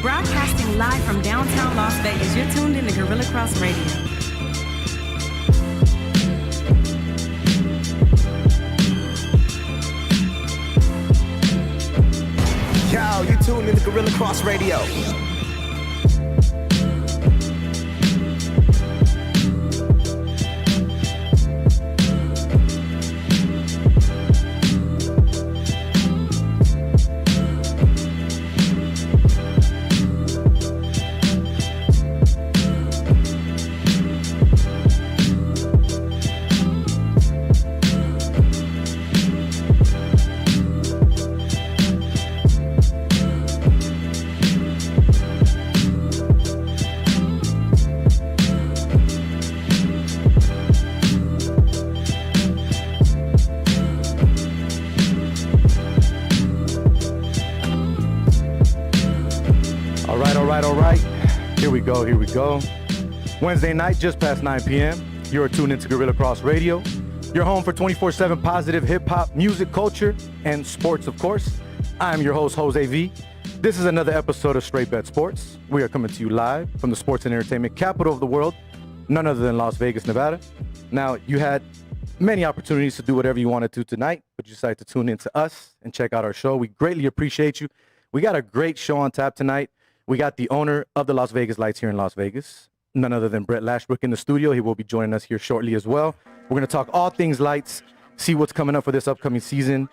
Broadcasting live from downtown Las Vegas, you're tuned in to Gorilla Cross Radio. Yo, you tuned in to Gorilla Cross Radio. All right. Here we go. Wednesday night, just past 9 p.m. You're tuned into Gorilla Cross Radio. Your home for 24/7 positive hip-hop, music, culture, and sports, of course. I'm your host, Jose V. This is another episode of Straight Bet Sports. We are coming to you live from the sports and entertainment capital of the world, none other than Las Vegas, Nevada. Now, you had many opportunities to do whatever you wanted to tonight, but you decided to tune in to us and check out our show. We greatly appreciate you. We got a great show on tap tonight. We got the owner of the Las Vegas Lights here in Las Vegas, none other than Brett Lashbrook in the studio. He will be joining us here shortly as well. We're going to talk all things lights, see what's coming up for this upcoming season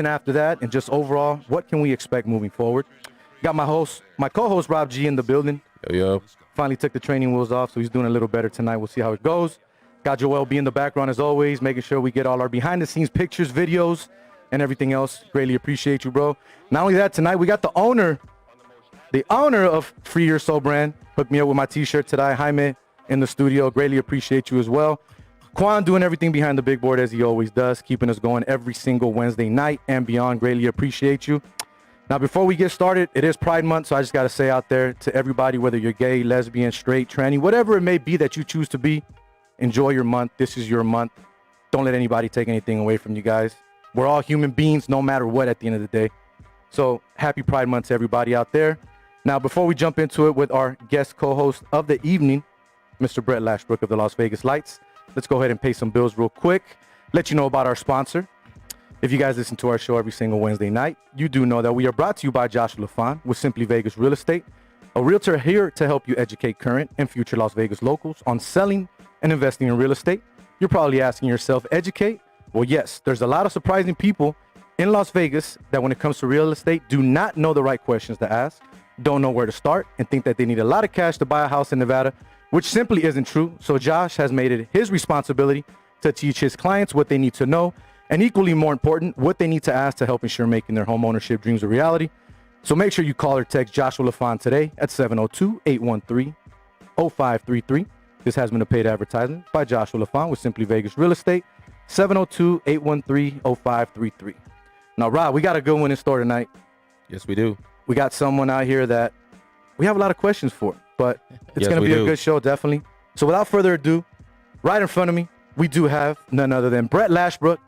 after that, and just overall, what can we expect moving forward. Got my co-host Rob G in the building. Yo. Finally took the training wheels off, so he's doing a little better tonight. We'll see how it goes. Got Joel B in the background as always, making sure we get all our behind-the-scenes pictures, videos, and everything else. Greatly appreciate you, bro. Not only that, tonight we got the owner of Free Your Soul brand. Hooked me up with my t-shirt today. Jaime in the studio. Greatly appreciate you as well. Quan doing everything behind the big board as he always does, keeping us going every single Wednesday night and beyond. Greatly appreciate you. Now, before we get started, it is Pride Month, so I just got to say out there to everybody, whether you're gay, lesbian, straight, tranny, whatever it may be that you choose to be, enjoy your month. This is your month. Don't let anybody take anything away from you guys. We're all human beings, no matter what, at the end of the day. So happy Pride Month to everybody out there. Now, before we jump into it with our guest co-host of the evening, Mr. Brett Lashbrook of the Las Vegas Lights, let's go ahead and pay some bills real quick. Let you know about our sponsor. If you guys listen to our show every single Wednesday night, you do know that we are brought to you by Joshua LaFon with Simply Vegas Real Estate, a realtor here to help you educate current and future Las Vegas locals on selling and investing in real estate. You're probably asking yourself, educate? Well, yes, there's a lot of surprising people in Las Vegas that when it comes to real estate do not know the right questions to ask, don't know where to start, and think that they need a lot of cash to buy a house in Nevada, which simply isn't true. So Josh has made it his responsibility to teach his clients what they need to know, and equally more important, what they need to ask to help ensure making their home ownership dreams a reality. So make sure you call or text Joshua LaFon today at 702-813-0533. This has been a paid advertisement by Joshua LaFon with Simply Vegas Real Estate, 702-813-0533. Now, Rob, we got a good one in store tonight. Yes, we do. We got someone out here that we have a lot of questions for, but it's going to be a good show, definitely. So without further ado, right in front of me, we do have none other than Brett Lashbrook,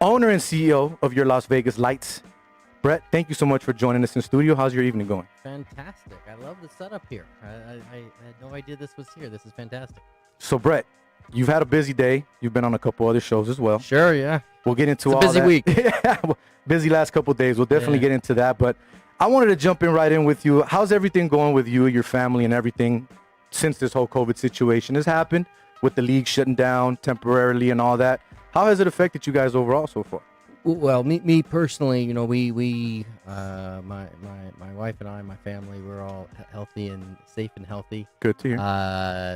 owner and CEO of your Las Vegas Lights. Brett, thank you so much for joining us in studio. How's your evening going? Fantastic. I love the setup here. I had no idea this was here. This is fantastic. So, Brett, you've had a busy day. You've been on a couple other shows as well. Sure, yeah. We'll get into it's all a busy that. week. Yeah, busy last couple of days. We'll definitely get into that, but I wanted to jump in right in with you. How's everything going with you, your family, and everything since this whole COVID situation has happened with the league shutting down temporarily and all that? How has it affected you guys overall so far? Well, me personally, you know, my wife and I, my family, we're all healthy and safe and healthy. Good to hear.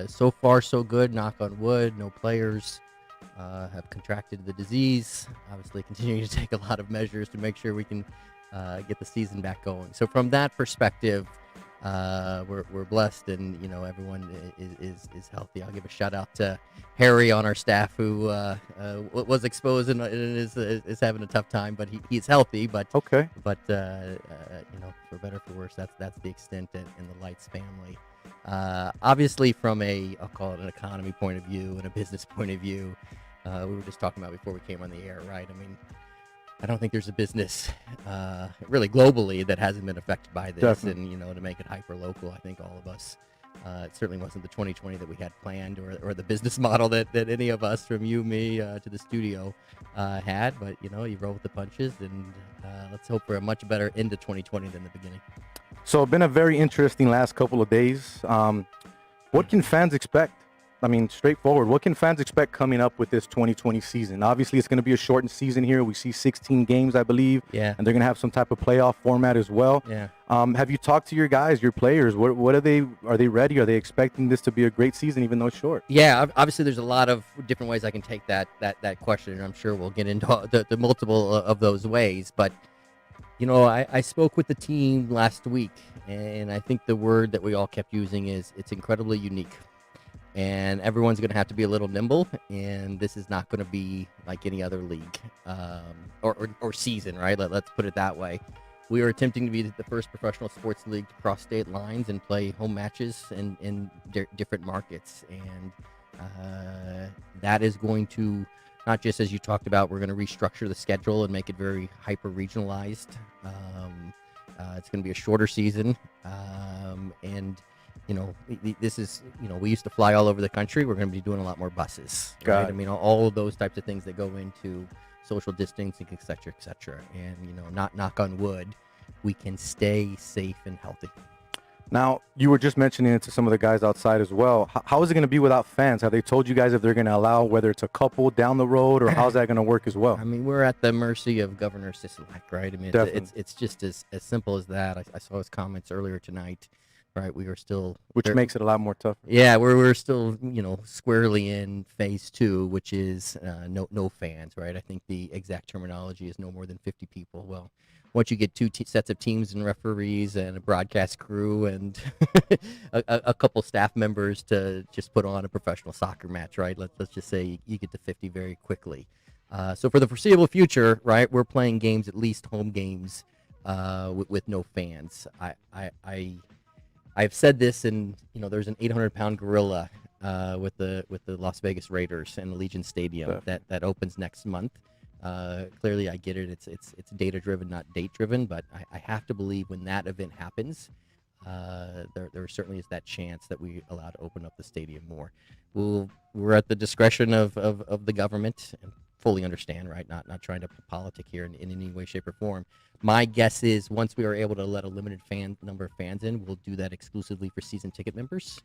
So far, so good. Knock on wood. No players have contracted the disease. Obviously, continuing to take a lot of measures to make sure we can get the season back going. So from that perspective, we're blessed, and you know everyone is healthy. I'll give a shout out to Harry on our staff who was exposed and is having a tough time, but he's healthy. But okay. But you know, for better or for worse, that's the extent in the Lights family. Obviously, from I'll call it an economy point of view and a business point of view, we were just talking about before we came on the air, right? I mean, I don't think there's a business, really globally, that hasn't been affected by this. Definitely. And to make it hyper local, I think all of us. It certainly wasn't the 2020 that we had planned, or the business model that any of us, from you, me, to the studio, had. But you roll with the punches, and let's hope for a much better end to 2020 than the beginning. So it's been a very interesting last couple of days. What can fans expect? I mean, straightforward. What can fans expect coming up with this 2020 season? Obviously, it's going to be a shortened season here. We see 16 games, I believe. Yeah. And they're going to have some type of playoff format as well. Yeah. Have you talked to your guys, your players? What are they ready? Are they expecting this to be a great season, even though it's short? Yeah, obviously there's a lot of different ways I can take that question, and I'm sure we'll get into the multiple of those ways. But I spoke with the team last week, and I think the word that we all kept using is it's incredibly unique. And everyone's going to have to be a little nimble, and this is not going to be like any other league or season, right? Let's put it that way. We are attempting to be the first professional sports league to cross state lines and play home matches in different markets. And that is going to, not just as you talked about, we're going to restructure the schedule and make it very hyper-regionalized. It's going to be a shorter season. And this is, we used to fly all over the country. We're going to be doing a lot more buses, right? I mean, all of those types of things that go into social distancing, et cetera, et cetera. And, not knock on wood, we can stay safe and healthy. Now, you were just mentioning it to some of the guys outside as well. How is it going to be without fans? Have they told you guys if they're going to allow, whether it's a couple down the road, or how's that going to work as well? I mean, we're at the mercy of Governor Sisolak, right? I mean, it's just as simple as that. I saw his comments earlier tonight. Right, we are still, which makes it a lot more tougher. Yeah, we're still, squarely in phase 2, which is no fans, right? I think the exact terminology is no more than 50 people. Well, once you get two sets of teams and referees and a broadcast crew and a couple staff members to just put on a professional soccer match, right? Let's just say you get to 50 very quickly. So for the foreseeable future, right, we're playing games, at least home games, with no fans. I've said this, and there's an 800-pound gorilla with the Las Vegas Raiders and Allegiant Stadium that opens next month. Clearly, I get it. It's data driven, not date driven. But I have to believe when that event happens, there certainly is that chance that we allow to open up the stadium more. We're at the discretion of the government, and fully understand, right? Not trying to politic here in any way, shape, or form. My guess is once we are able to let a limited number of fans in, we'll do that exclusively for season ticket members,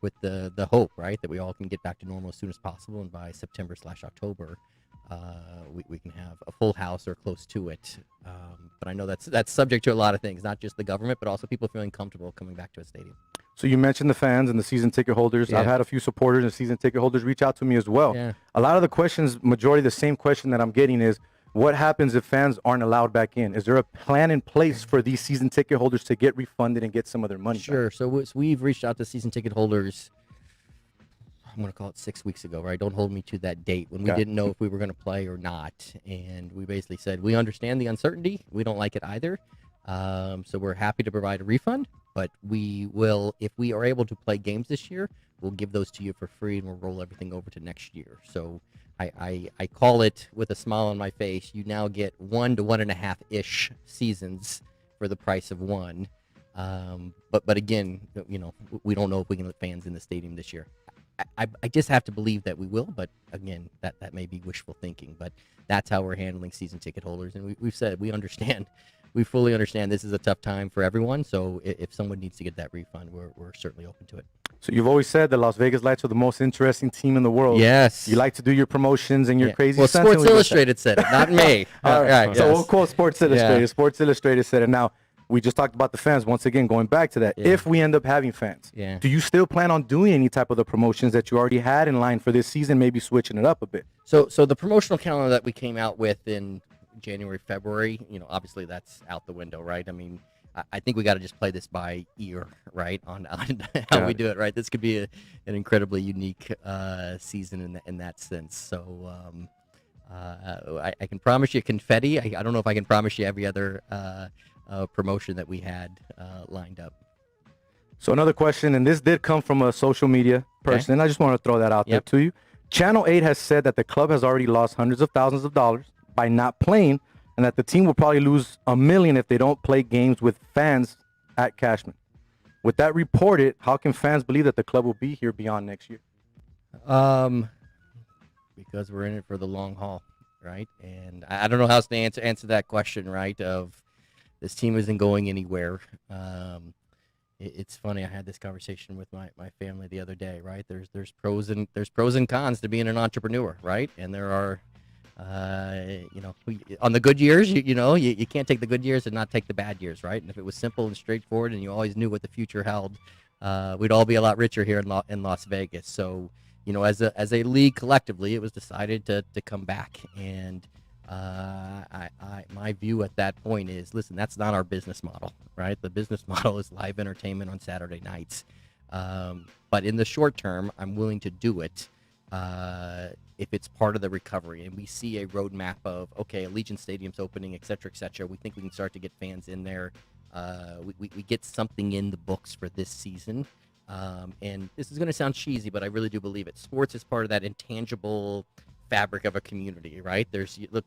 with the hope, right, that we all can get back to normal as soon as possible, and by September/October, we can have a full house or close to it. But I know that's subject to a lot of things, not just the government, but also people feeling comfortable coming back to a stadium. So you mentioned the fans and the season ticket holders. Yeah. I've had a few supporters and season ticket holders reach out to me as well. Yeah. A lot of the questions, majority the same question that I'm getting is, what happens if fans aren't allowed back in? Is there a plan in place for these season ticket holders to get refunded and get some of their money Sure. back? So we've reached out to season ticket holders, I'm going to call it 6 weeks ago, right? Don't hold me to that date, when we didn't know if we were going to play or not. And we basically said, we understand the uncertainty. We don't like it either. So we're happy to provide a refund, but we will, if we are able to play games this year, we'll give those to you for free, and we'll roll everything over to next year. So I call it, with a smile on my face, you now get 1 to 1.5-ish seasons for the price of one. But again, we don't know if we can let fans in the stadium this year. I just have to believe that we will, but again, that may be wishful thinking. But that's how we're handling season ticket holders, and we've said we understand. We fully understand this is a tough time for everyone, so if someone needs to get that refund, we're certainly open to it. So you've always said the Las Vegas Lights are the most interesting team in the world. Yes. You like to do your promotions and your crazy stunts. Well, Sports Illustrated said it, not me. All right. Yes. So we'll quote Sports Illustrated. Yeah. Sports Illustrated said it. Now, we just talked about the fans. Once again, going back to that, if we end up having fans, do you still plan on doing any type of the promotions that you already had in line for this season, maybe switching it up a bit? So the promotional calendar that we came out with in January, February, obviously that's out the window, right? I mean, I think we got to just play this by ear, right, on how we do it, right? This could be an incredibly unique season in that sense. So I can promise you confetti. I don't know if I can promise you every other promotion that we had lined up. So another question, and this did come from a social media person, and I just want to throw that out there to you. Channel 8 has said that the club has already lost hundreds of thousands of dollars by not playing, and that the team will probably lose $1 million if they don't play games with fans at Cashman. With that reported, how can fans believe that the club will be here beyond next year? Because we're in it for the long haul, right? And I don't know how else to answer that question, right? Of this team isn't going anywhere. It's funny. I had this conversation with my family the other day, right? There's pros and cons to being an entrepreneur, right? And there are, on the good years, you can't take the good years and not take the bad years, right? And if it was simple and straightforward, and you always knew what the future held, we'd all be a lot richer here in Las Vegas. So, as a league collectively, it was decided to come back, and my view at that point is, listen, that's not our business model, right? The business model is live entertainment on Saturday nights. But in the short term, I'm willing to do it if it's part of the recovery, and we see a roadmap of, okay, Allegiant Stadium's opening, et cetera, et cetera. We think we can start to get fans in there. We get something in the books for this season. And this is going to sound cheesy, but I really do believe it. Sports is part of that intangible fabric of a community, right?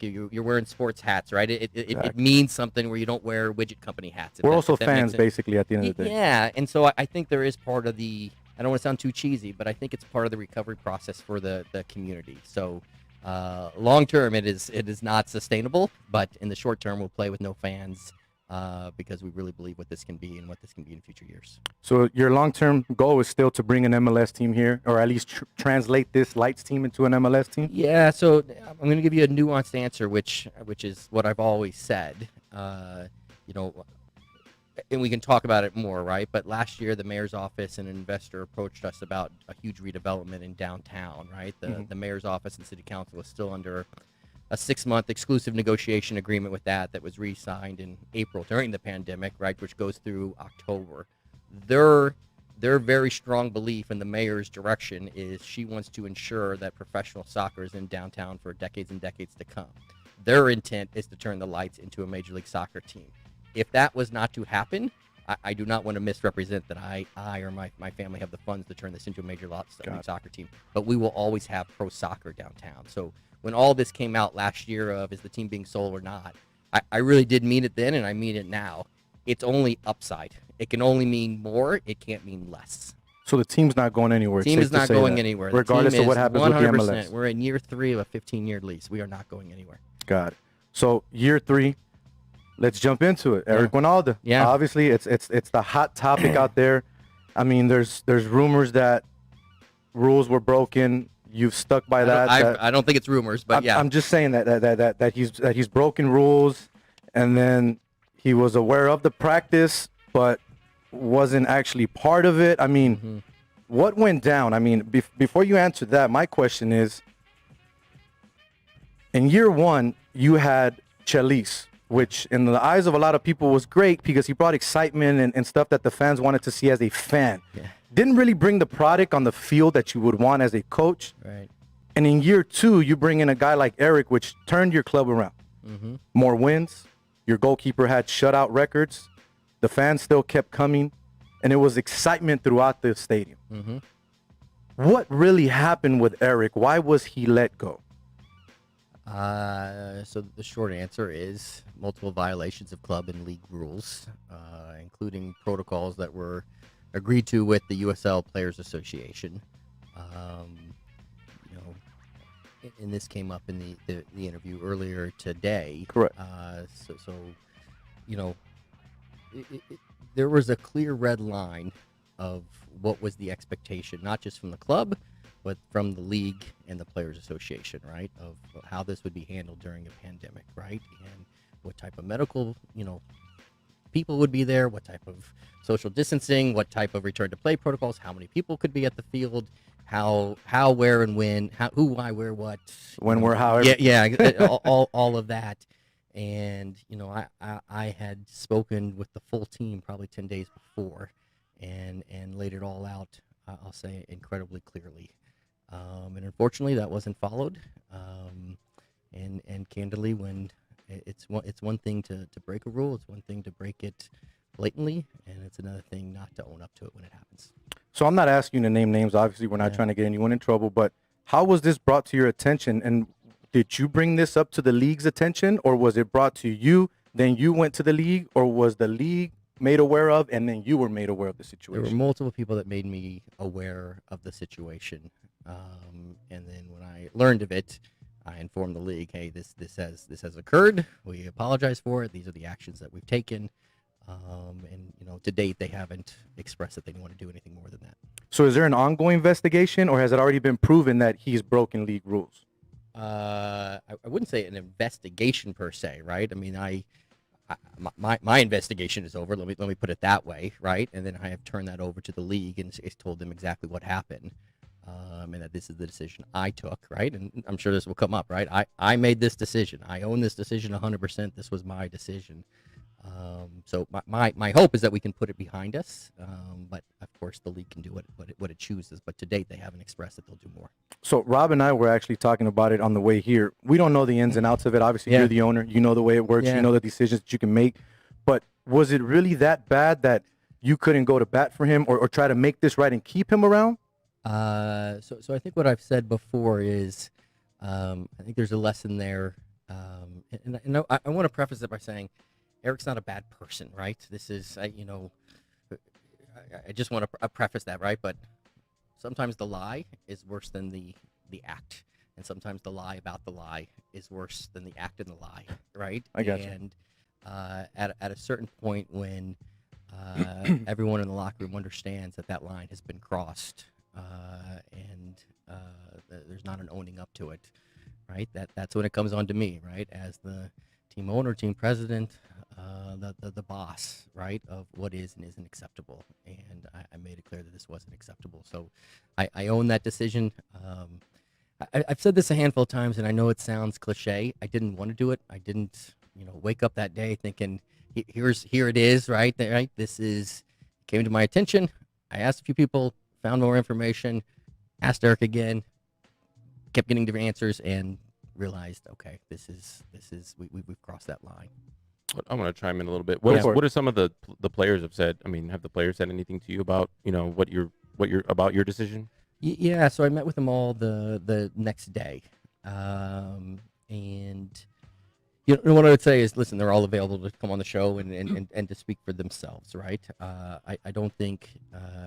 You're wearing sports hats, right? It means something where you don't wear widget company hats. We're also fans, basically, at the end of the day. Yeah, and so I think there is part of the, I don't want to sound too cheesy, but I think it's part of the recovery process for the community. So long term, it is not sustainable, but in the short term, we'll play with no fans because we really believe what this can be and what this can be in future years. So your long-term goal is still to bring an MLS team here, or at least translate this Lights team into an MLS team? Yeah, so I'm going to give you a nuanced answer, which is what I've always said. And we can talk about it more, right? But last year, the mayor's office and an investor approached us about a huge redevelopment in downtown, right? The mayor's office and city council was still under a 6-month exclusive negotiation agreement with that was re-signed in April during the pandemic, right, which goes through October. Their very strong belief in the mayor's direction is she wants to ensure that professional soccer is in downtown for decades and decades to come. Their intent is to turn the Lights into a Major League Soccer team. If that was not to happen, I do not want to misrepresent that I or my family have the funds to turn this into a Major League Soccer team. But we will always have pro soccer downtown. So when all this came out last year of is the team being sold or not, I really did mean it then, and I mean it now. It's only upside. It can only mean more. It can't mean less. So the team's not going anywhere. The team is not going anywhere. Regardless of what happens with the MLS. We're in year 3 of a 15-year lease. We are not going anywhere. Got it. So year 3. Let's jump into it. Eric Winalda. Yeah. Obviously, it's the hot topic out there. I mean, there's rumors that rules were broken. You've stuck by that. I don't think it's rumors, but yeah. I'm just saying that he's broken rules, and then he was aware of the practice, but wasn't actually part of it. I mean, what went down? I mean, before you answer that, my question is: in year 1, you had Chelis, which in the eyes of a lot of people was great because he brought excitement and stuff that the fans wanted to see as a fan. Yeah. Didn't really bring the product on the field that you would want as a coach. Right. And in year 2, you bring in a guy like Eric, which turned your club around. More wins. Your goalkeeper had shutout records. The fans still kept coming. And it was excitement throughout the stadium. What really happened with Eric? Why was he let go? So the short answer is multiple violations of club and league rules, including protocols that were agreed to with the USL Players Association. And this came up in the interview earlier today. Correct. There was a clear red line of what was the expectation, not just from the club, but from the league and the Players Association, right, of how this would be handled during a pandemic, right, and what type of medical, people would be there, what type of social distancing, what type of return to play protocols, how many people could be at the field, how, where, and when, who, why, where, what, when, where, how. all of that. And I had spoken with the full team probably 10 days before, and laid it all out. I'll say incredibly clearly. And unfortunately, that wasn't followed. And candidly, when it's one thing to break a rule, it's one thing to break it blatantly, and it's another thing not to own up to it when it happens. So I'm not asking you to name names. Obviously, we're not trying to get anyone in trouble. But how was this brought to your attention? And did you bring this up to the league's attention, or was it brought to you, then you went to the league, or was the league made aware of, and then you were made aware of the There situation? were multiple people that made me aware of the situation, and then when I learned of it, I informed the league, "Hey, this has occurred. We apologize for it. These are the actions that we've taken." And to date, they haven't expressed that they don't want to do anything more than that. So is there an ongoing investigation, or has it already been proven that he's broken league rules? I wouldn't say an investigation per se, right? I mean, my investigation is over. Let me put it that way, right? And then I have turned that over to the league and told them exactly what happened, and that this is the decision I took, right? And I'm sure this will come up, right? I made this decision. I own this decision 100%. This was my decision. So my hope is that we can put it behind us, but of course the league can do what it chooses. But to date, they haven't expressed that they'll do more. So Rob and I were actually talking about it on the way here. We don't know the ins and outs of it. Obviously, Yeah. you're the owner. You know the way it works. Yeah. You know the decisions that you can make. But was it really that bad that you couldn't go to bat for him, or try to make this right and keep him around? So I think what I've said before is, I think there's a lesson there, and I want to preface it by saying, Eric's not a bad person, right? This is, I just want to preface that, right? But sometimes the lie is worse than the act, and sometimes the lie about the lie is worse than the act in the lie, right? I got you. And at a certain point when everyone in the locker room understands that line has been crossed, and there's not an owning up to it, right? That's when it comes on to me, right? As the team owner, team president, the boss, right, of what is and isn't acceptable. And I made it clear that this wasn't acceptable. So I own that decision. I've said this a handful of times, and I know it sounds cliche. I didn't want to do it. I didn't, wake up that day thinking, here it is, right? Right. Came to my attention. I asked a few people, found more information, asked Eric again, kept getting different answers, and realized, okay, we've crossed that line. I want to chime in a little bit. Go for it. What are some of the players have said? I mean, have the players said anything to you about what you're about your decision? Yeah, so I met with them all the next day, and what I would say is, listen, they're all available to come on the show and to speak for themselves, right? I don't think,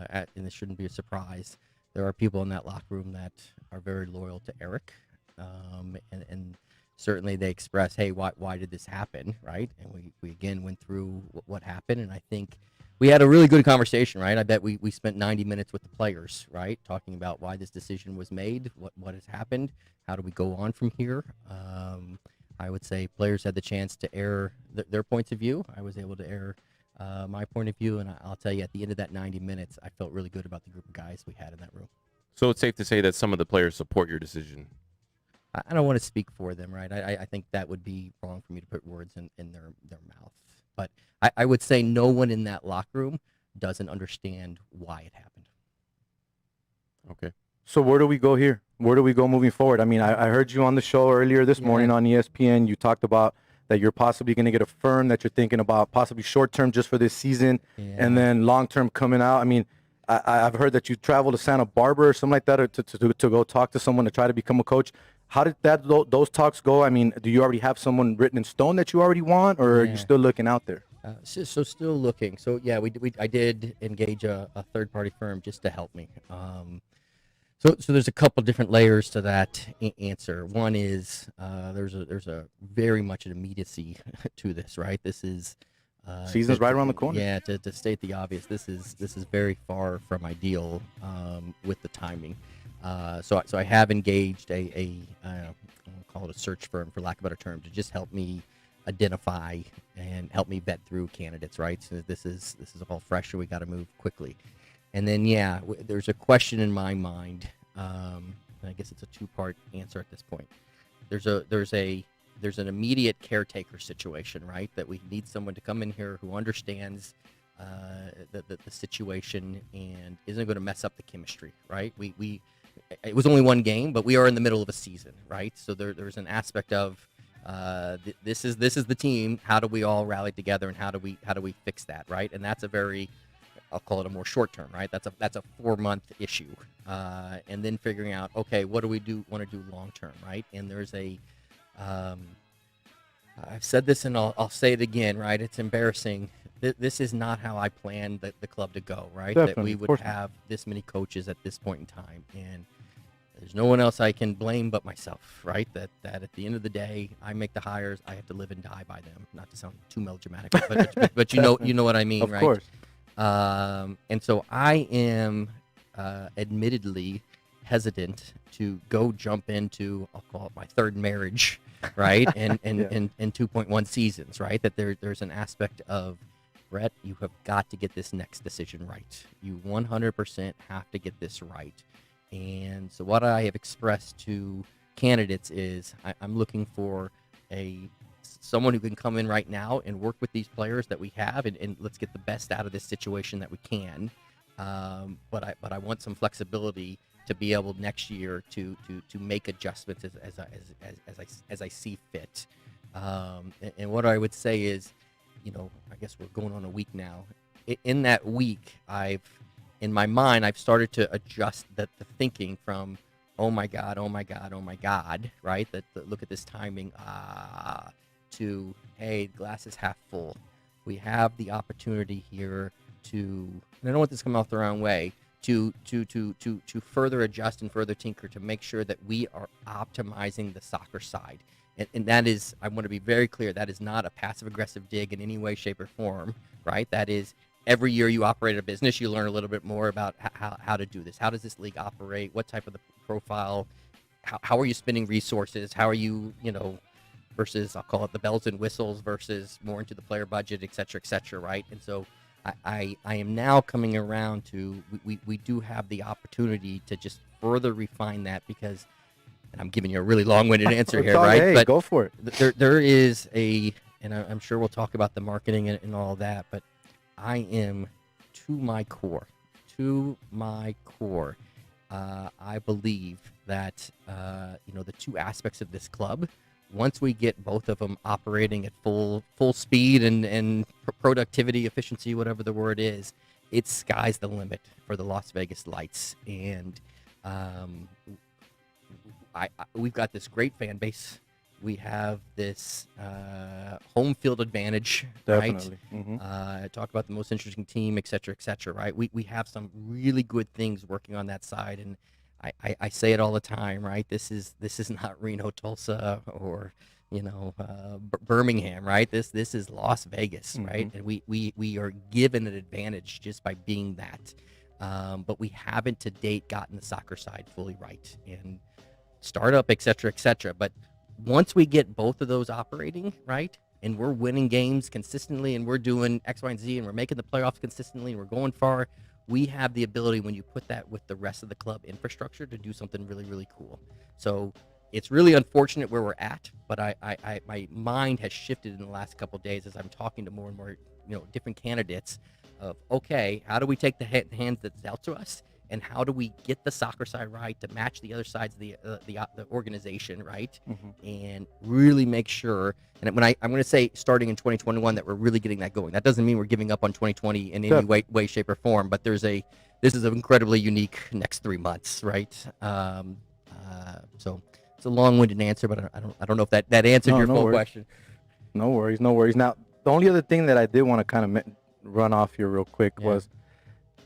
and this shouldn't be a surprise, there are people in that locker room that are very loyal to Eric, and certainly they express, hey, why did this happen, right? And we again went through what happened, and I think we had a really good conversation, right? I bet we spent 90 minutes with the players, right, talking about why this decision was made, what has happened, how do we go on from here. I would say players had the chance to air their points of view. I was able to air my point of view, and I'll tell you, at the end of that 90 minutes, I felt really good about the group of guys we had in that room. So it's safe to say that some of the players support your decision. I don't want to speak for them, right? I think that would be wrong for me to put words in their mouth. But I would say no one in that locker room doesn't understand why it happened. Okay. So where do we go here? Where do we go moving forward? I mean, I heard you on the show earlier this morning on ESPN. You talked about that you're possibly going to get a firm, that you're thinking about possibly short-term just for this season, and then long-term coming out. I mean, I've heard that you traveled to Santa Barbara or something like that to go talk to someone to try to become a coach. How did those talks go? I mean, do you already have someone written in stone that you already want, or are you still looking out there? So still looking. So yeah, I did engage a third-party firm just to help me. So there's a couple different layers to that answer. One is there's a very much an immediacy to this, right? This is Season's right around the corner. Yeah, to state the obvious, this is very far from ideal with the timing. So I have engaged I'll call it a search firm, for lack of a better term, to just help me identify and help me vet through candidates, right? So this is all fresh, and we got to move quickly. And then there's a question in my mind. I guess it's a two-part answer at this point. There's an immediate caretaker situation, right? That we need someone to come in here who understands the situation and isn't going to mess up the chemistry, right? It was only one game, but we are in the middle of a season, right? So there's an aspect of this is the team. How do we all rally together, and how do we fix that, right? And that's a very, I'll call it a more short term, right? That's a 4-month issue, and then figuring out, okay, what do we want to do long term, right? And there's a I've said this and I'll say it again, right? It's embarrassing. This is not how I planned the club to go, right? Definitely, that we of would course not. have this many coaches at this point in time. And there's no one else I can blame but myself, right? That at the end of the day, I make the hires. I have to live and die by them. Not to sound too melodramatic, but you know what I mean, Of right? course. And so I am admittedly hesitant to go jump into, I'll call it my third marriage, right? And Yeah. 2.1 seasons, right? That there's an aspect of, Brett, you have got to get this next decision right. You 100% have to get this right. And so what I have expressed to candidates is I'm looking for someone who can come in right now and work with these players that we have, and let's get the best out of this situation that we can. But I want some flexibility to be able next year to make adjustments as I see fit. And what I would say is, I guess we're going on a week now. In that week, in my mind, I've started to adjust the thinking from, oh my God, right? Look at this timing, to, hey, glass is half full. We have the opportunity here to, and I don't want this to come off the wrong way, to further adjust and further tinker to make sure that we are optimizing the soccer side. And that is, I want to be very clear, that is not a passive-aggressive dig in any way, shape, or form, right? That is, every year you operate a business, you learn a little bit more about how to do this. How does this league operate? What type of the profile? How are you spending resources? How are you, versus, I'll call it the bells and whistles versus more into the player budget, et cetera, right? And so I am now coming around to, we do have the opportunity to just further refine that, because, and I'm giving you a really long-winded answer here, right? Hey, but go for it. there is and I'm sure we'll talk about the marketing and all that, but I am to my core, I believe that, the two aspects of this club, once we get both of them operating at full speed and productivity, efficiency, whatever the word is, it's sky's the limit for the Las Vegas Lights. And we've got this great fan base. We have this home field advantage, Definitely. right? Mm-hmm. Talk about the most interesting team, et cetera, right? We have some really good things working on that side, and I say it all the time, right? This is not Reno, Tulsa, or Birmingham, right? This is Las Vegas, right? Mm-hmm. And we are given an advantage just by being that, but we haven't to date gotten the soccer side fully right, and startup, et cetera. But once we get both of those operating right, and we're winning games consistently, and we're doing X, Y, and Z, and we're making the playoffs consistently, and we're going far, we have the ability, when you put that with the rest of the club infrastructure, to do something really, really cool. So it's really unfortunate where we're at, but my mind has shifted in the last couple of days as I'm talking to more and more, different candidates of, okay, how do we take the hands that's dealt to us, and how do we get the soccer side right to match the other sides of the organization, right? Mm-hmm. And really make sure, and when I'm going to say starting in 2021, that we're really getting that going. That doesn't mean we're giving up on 2020 in any way, shape, or form, but this is an incredibly unique next 3 months, right? So it's a long-winded answer, but I don't know if that answered your full question. No worries. Now, the only other thing that I did want to kind of run off here real quick was,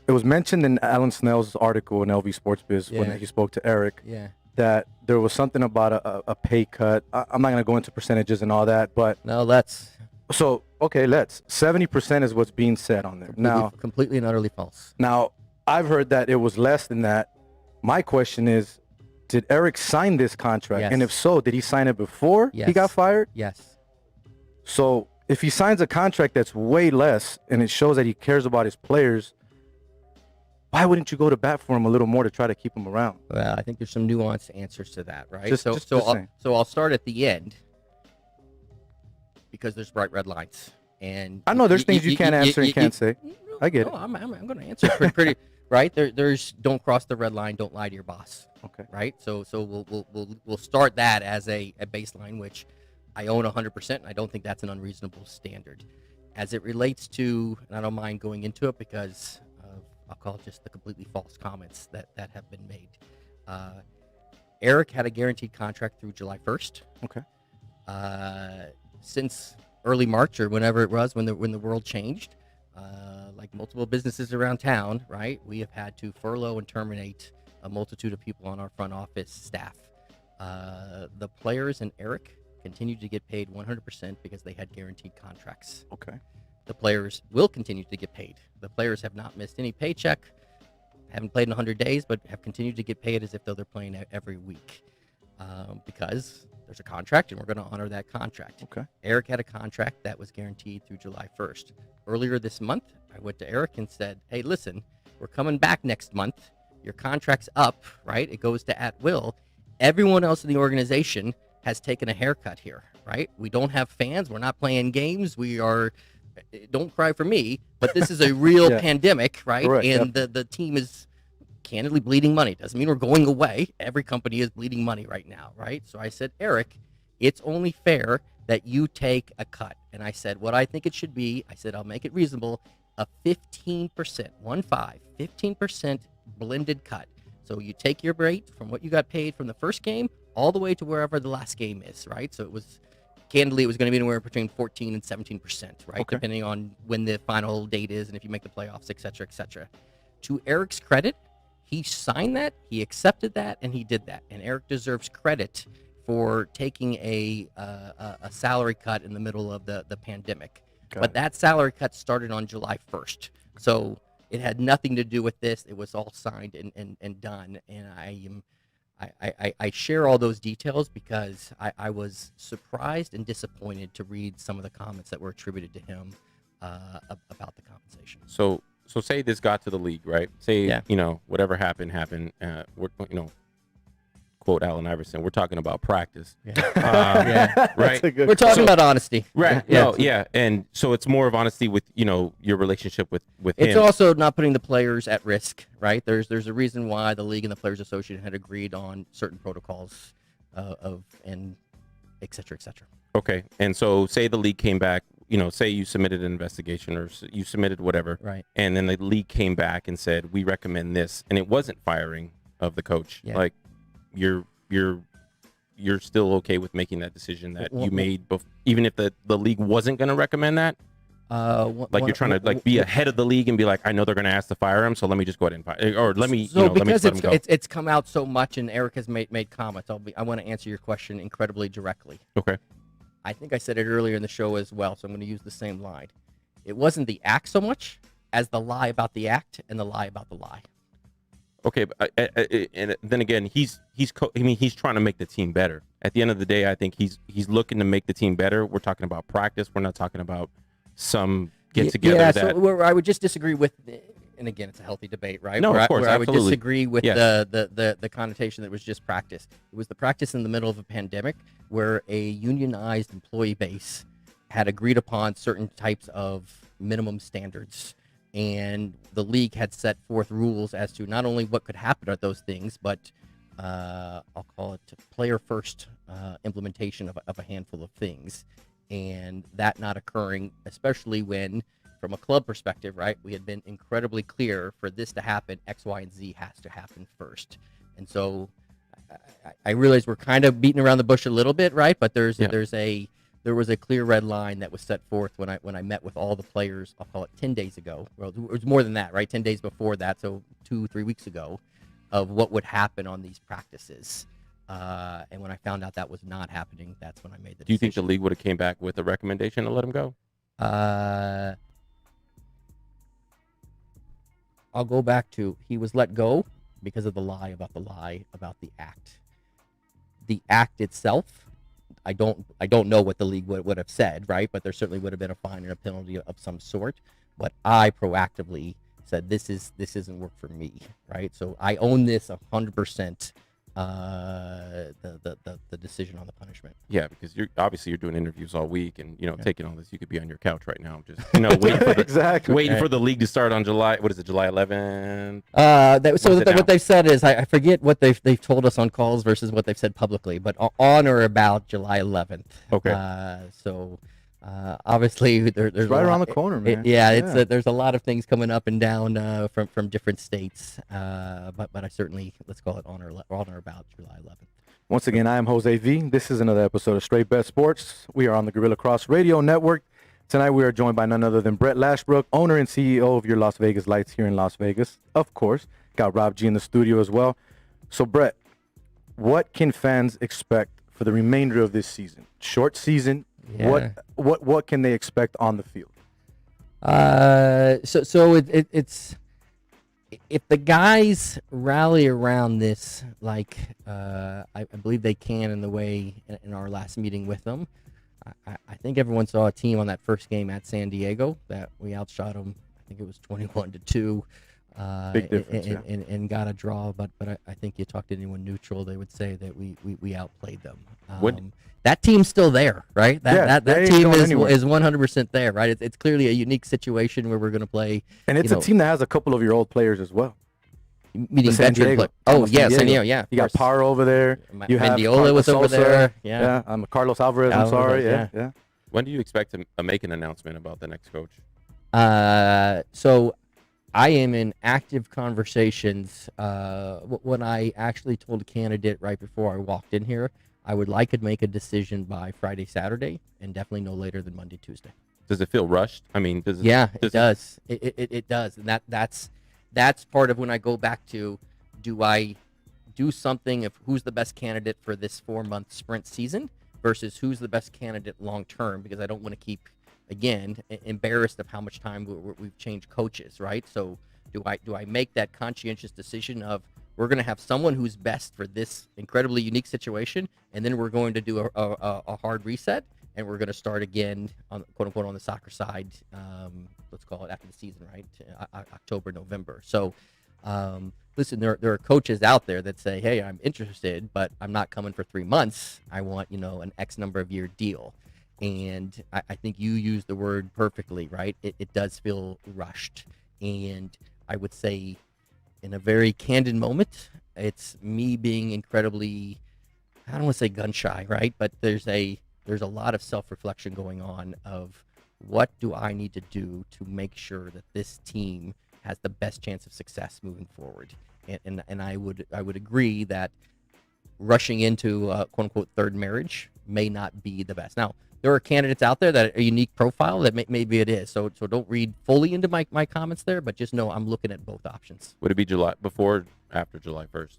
it was mentioned in Alan Snell's article in LV Sports Biz when he spoke to Eric, that there was something about a pay cut. I'm not going to go into percentages and all that, but no, let's. So, okay, 70% is what's being said on there. Completely and utterly false. Now, I've heard that it was less than that. My question is, did Eric sign this contract? Yes. And if so, did he sign it before he got fired? Yes. So if he signs a contract that's way less and it shows that he cares about his players, why wouldn't you go to bat for him a little more to try to keep him around? Well, I think there's some nuanced answers to that, right? Just I'll start at the end, because there's bright red lines, and I know there's things you can't answer and can't say. I get it. I'm going to answer pretty right. There's don't cross the red line, don't lie to your boss. Okay. Right. So we'll start that as a baseline, which I own 100%, and I don't think that's an unreasonable standard. As it relates to, and I don't mind going into it because I'll call it just the completely false comments that have been made. Eric had a guaranteed contract through July 1st. Okay. Since early March or whenever it was when the world changed, like multiple businesses around town, right? We have had to furlough and terminate a multitude of people on our front office staff. The players and Eric continued to get paid 100% because they had guaranteed contracts. Okay. The players will continue to get paid. The players have not missed any paycheck, haven't played in 100 days, but have continued to get paid as if though they're playing every week, because there's a contract and we're going to honor that contract. Okay. Eric had a contract that was guaranteed through July 1st. Earlier this month, I went to Eric and said, hey, listen, we're coming back next month. Your contract's up, right? It goes to at will. Everyone else in the organization has taken a haircut here, right? We don't have fans. We're not playing games. We are, don't cry for me, but this is a real pandemic, right? Correct, and the team is candidly bleeding money. Doesn't mean we're going away. Every company is bleeding money right now, right? So I said, Eric, it's only fair that you take a cut. And I said, what I think it should be, I said, I'll make it reasonable, a 15%, 15% blended cut. So you take your rate from what you got paid from the first game all the way to wherever the last game is, right? So it was, candidly, it was going to be anywhere between 14 and 17%, right? Okay. Depending on when the final date is and if you make the playoffs, et cetera, et cetera. To Eric's credit, he signed that, he accepted that, and he did that. And Eric deserves credit for taking a salary cut in the middle of the pandemic. But that salary cut started on July 1st. So it had nothing to do with this. It was all signed and done. And I share all those details because I was surprised and disappointed to read some of the comments that were attributed to him about the compensation. So say this got to the league, right? Say, whatever happened. We're, quote Allen Iverson, we're talking about practice. Right? We're talking about honesty. Right. And so it's more of honesty with, your relationship with him. It's also not putting the players at risk, right? There's a reason why the league and the Players Association had agreed on certain protocols and et cetera, et cetera. Okay. And so say the league came back, say you submitted an investigation or you submitted whatever. Right. And then the league came back and said, we recommend this. And it wasn't firing of the coach. Yeah. Like you're still okay with making that decision that you made, even if the league wasn't going to recommend that? You're trying to be ahead of the league and be like, I know they're going to ask to fire him, so let me just go ahead and fire, or let me, because let him go. It's come out so much, and Eric has made comments. I want to answer your question incredibly directly. Okay. I think I said it earlier in the show as well, so I'm going to use the same line. It wasn't the act so much as the lie about the act and the lie about the lie. Okay, but and then again, he's trying to make the team better. At the end of the day, I think he's looking to make the team better. We're talking about practice. We're not talking about some get together. Yeah, so where I would just disagree with, and again, it's a healthy debate, right? No, of course, where I would absolutely. disagree with the connotation that was just practice. It was the practice in the middle of a pandemic where a unionized employee base had agreed upon certain types of minimum standards. And the league had set forth rules as to not only what could happen at those things, but I'll call it player first implementation of a handful of things. And that not occurring, especially when, from a club perspective, right, we had been incredibly clear for this to happen, X, Y, and Z has to happen first. And so I realize we're kind of beating around the bush a little bit, right? But there was a clear red line that was set forth when I met with all the players, I'll call it 10 days ago. Well, it was more than that, right? 10 days before that, so 2-3 weeks ago, of what would happen on these practices. And when I found out that was not happening, that's when I made the decision. Do you think the league would have came back with a recommendation to let him go? I'll go back to, he was let go because of the lie about the act. The act itself, I don't know what the league would have said, right? But there certainly would have been a fine and a penalty of some sort. But I proactively said, this isn't work for me, right? So I own this 100%. The decision on the punishment. Yeah, because you're doing interviews all week, and taking all this, you could be on your couch right now, just waiting for the league to start on July 11th. What they've said is, I forget what they've told us on calls versus what they've said publicly, but on or about July 11th. Okay. Obviously there's right around the corner, man. There's a lot of things coming up and down from different states, but I certainly, let's call it on or about July 11th. Once again, I am Jose V. This is another episode of Straight Bet Sports. We are on the Gorilla Cross Radio Network. Tonight we are joined by none other than Brett Lashbrook, owner and CEO of your Las Vegas Lights here in Las Vegas. Of course, got Rob G in the studio as well. So Brett, what can fans expect for the remainder of this season? Short season. Yeah. What can they expect on the field? It's if the guys rally around this, like I believe they can in the way in our last meeting with them. I think everyone saw a team on that first game at San Diego that we outshot them. I think it was 21-2. Big difference, and got a draw, but I think you talk to anyone neutral, they would say that we outplayed them. That team's still there, right? That team is 100% there, right? It's clearly a unique situation where we're going to play. And it's a team that has a couple of your old players as well. Meaning veteran players. Oh, yeah, San Diego, yeah. You got Parr over there. You have Mendiola was over there. Yeah. Carlos Alvarez, I'm sorry. Yeah. When do you expect to make an announcement about the next coach? So I am in active conversations. When I actually told a candidate right before I walked in here, I would like to make a decision by Friday, Saturday, and definitely no later than Monday, Tuesday. Does it feel rushed? I mean, does it? Yeah, it does. It does, and that's part of when I go back to, do I do something of who's the best candidate for this 4-month sprint season versus who's the best candidate long term, because I don't want to keep, again, embarrassed of how much time we've changed coaches, right? So do I make that conscientious decision of, we're going to have someone who's best for this incredibly unique situation, and then we're going to do a hard reset, and we're going to start again, on quote unquote, on the soccer side, let's call it after the season, right? October, November. So listen, there are coaches out there that say, hey, I'm interested, but I'm not coming for 3 months. I want, an X number of year deal. And I think you used the word perfectly, right? It does feel rushed. And I would say, in a very candid moment, it's me being incredibly, I don't want to say gun shy, right? But there's a lot of self-reflection going on of, what do I need to do to make sure that this team has the best chance of success moving forward? And I would agree that rushing into a quote unquote third marriage may not be the best. Now, there are candidates out there that are a unique profile that maybe it is. So don't read fully into my comments there, but just know I'm looking at both options. Would it be July before or after July 1st?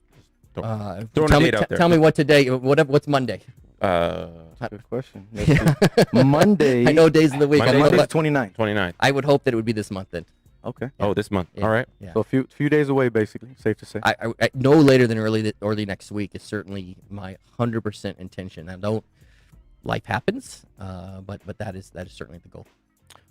Tell me what today. What's Monday? Good question. Monday. I know days of the week. Monday's 29th. I would hope that it would be this month then. Okay. Yeah. Oh, this month. Yeah. All right. Yeah. So a few days away, basically. Safe to say. I no later than early next week is certainly my 100% intention. Life happens, but that is certainly the goal.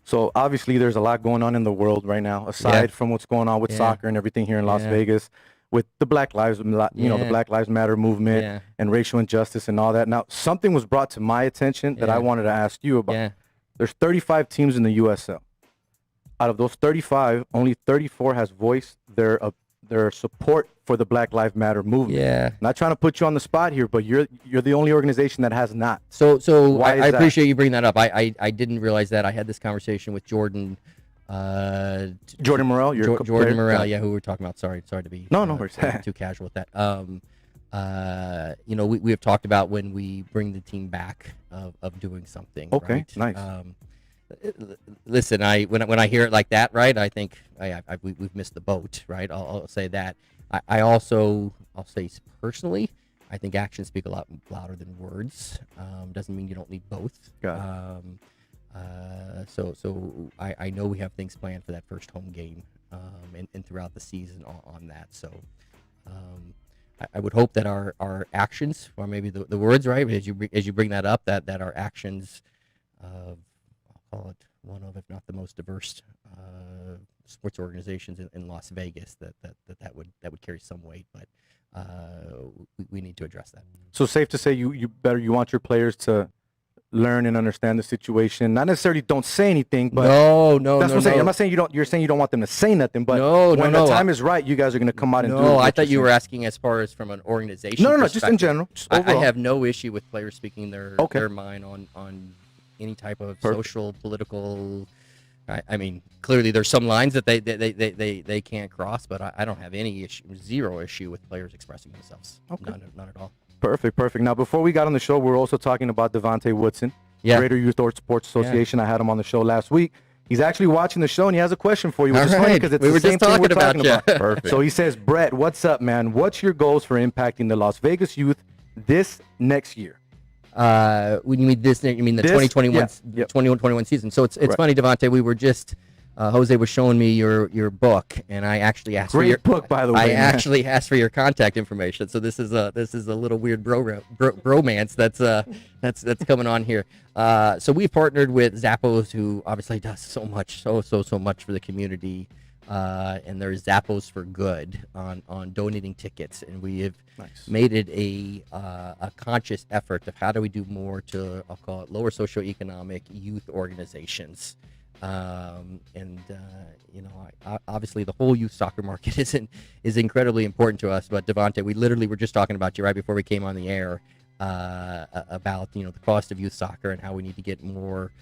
So obviously there's a lot going on in the world right now, aside from what's going on with soccer and everything here in Las Vegas, with the Black Lives, the Black Lives Matter movement and racial injustice and all that. Now, something was brought to my attention that I wanted to ask you about. Yeah. There's 35 teams in the USL. Out of those 35, only 34 has voiced their support for the Black Lives Matter movement. Yeah. Not trying to put you on the spot here, but you're the only organization that has not. So I appreciate you bringing that up. I didn't realize that. I had this conversation with Jordan. Jordan Morel, Jordan Morel, who we were talking about. Sorry to be no worries. Too casual with that. We have talked about when we bring the team back of doing something. Okay, right? Nice. Listen, when I hear it like that, right? I think we've missed the boat, right? I'll say that. I'll say personally, I think actions speak a lot louder than words. Doesn't mean you don't need both. So I know we have things planned for that first home game, and throughout the season on that. So I would hope that our actions, or maybe the words, right, as you bring that up, that our actions, I'll call it one of, if not the most diverse sports organizations in Las Vegas, that would carry some weight, but we need to address that. So safe to say you want your players to learn and understand the situation. Not necessarily don't say anything, but no. That's what I'm saying. I'm not saying you're saying you don't want them to say nothing, but when the time is right, you guys are going to come out and do it. No, I thought you were asking as far as from an organization. No, just in general. Just I have no issue with players speaking their mind on any type of social, political. I mean, clearly there's some lines that they can't cross, but I don't have any issue, zero issue with players expressing themselves. Okay. Not at all. Perfect. Now, before we got on the show, we were also talking about Devontae Woodson, Greater Youth Sports Association. I had him on the show last week. He's actually watching the show, and he has a question for you, which is funny because it's the same thing we're talking about. Perfect. So he says, Brett, what's up, man? What's your goals for impacting the Las Vegas youth this next year? When you mean this, you mean the 2021 season. So it's funny, Devontae. We were just Jose was showing me your book, and I actually asked for your book, by the way. I actually asked for your contact information. So this is a little weird bromance that's coming on here. So we partnered with Zappos, who obviously does so much for the community. And there's Zappos for Good on donating tickets, and we have made it a conscious effort of how do we do more to, I'll call it, lower socioeconomic youth organizations. Obviously the whole youth soccer market is incredibly important to us. But Devontae, we literally were just talking about you right before we came on the air about the cost of youth soccer and how we need to get more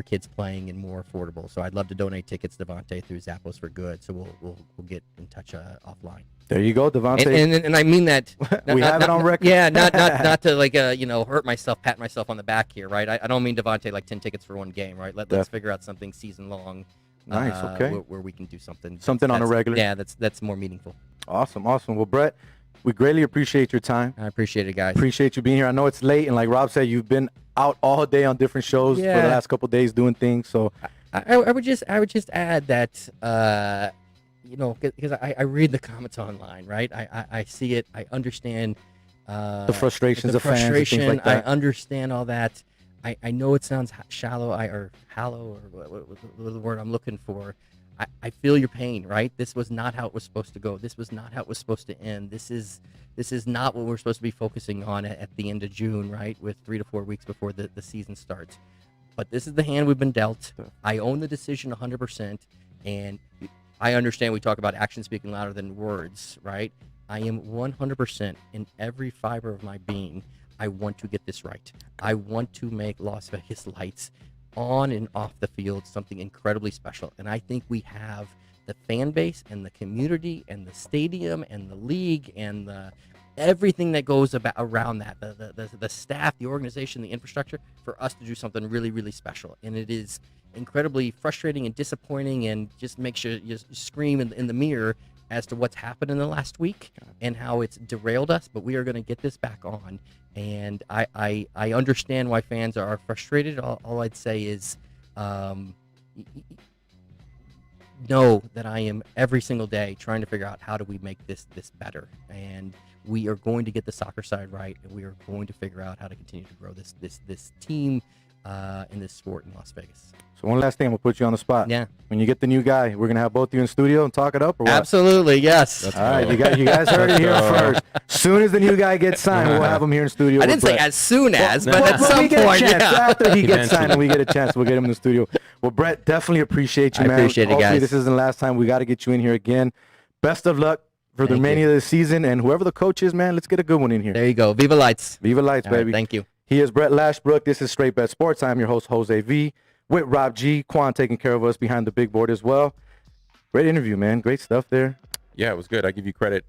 kids playing and more affordable. So I'd love to donate tickets, Devontae, through Zappos for Good. So we'll get in touch offline. There you go, Devontae. And I mean that. We have it on record. Yeah, not to hurt myself, pat myself on the back here, right? I don't mean Devontae like 10 tickets for one game, right? Let's figure out something season long. Nice. Okay. Where we can do something on a regular. Yeah, that's more meaningful. Awesome. Well, Brett, we greatly appreciate your time. I appreciate it, guys. Appreciate you being here. I know it's late, and like Rob said, you've been out all day on different shows for the last couple of days doing things. So I would just add that because I read the comments online, right? I see it. I understand the frustrations of fans and things like that. I understand all that. I know it sounds shallow or hollow or what the word I'm looking for. I feel your pain, right? This was not how it was supposed to go. This was not how it was supposed to end. This is not what we're supposed to be focusing on at the end of June, right? With 3 to 4 weeks before the season starts. But this is the hand we've been dealt. I own the decision 100%. And I understand we talk about action speaking louder than words, right? I am 100% in every fiber of my being. I want to get this right. I want to make Las Vegas Lights on and off the field something incredibly special. And I think we have the fan base and the community and the stadium and the league and everything that goes around that, the staff, the organization, the infrastructure, for us to do something really, really special. And it is incredibly frustrating and disappointing, and just makes you scream in the mirror as to what's happened in the last week and how it's derailed us. But we are going to get this back on. And I understand why fans are frustrated. All I'd say is know that I am every single day trying to figure out how do we make this better. And we are going to get the soccer side right, and we are going to figure out how to continue to grow this team in this sport in Las Vegas. So one last thing, I'm going to put you on the spot. Yeah. When you get the new guy, we're going to have both of you in studio and talk it up, or what? Absolutely, yes. All right, you guys heard it here first. As soon as the new guy gets signed, we'll have him here in studio. I didn't say as soon as, but at some point, after he gets signed and we get a chance, we'll get him in the studio. Well, Brett, definitely appreciate you, man. I appreciate it, guys. Hopefully this isn't the last time. We got to get you in here again. Best of luck for the remaining of the season, and whoever the coach is, man, let's get a good one in here. There you go. Viva Lights. Viva Lights, baby. Right, thank you. He is Brett Lashbrook. This is Straight Bet Sports. I'm your host, Jose V, with Rob G. Quan taking care of us behind the big board as well. Great interview, man. Great stuff there. Yeah, it was good. I give you credit,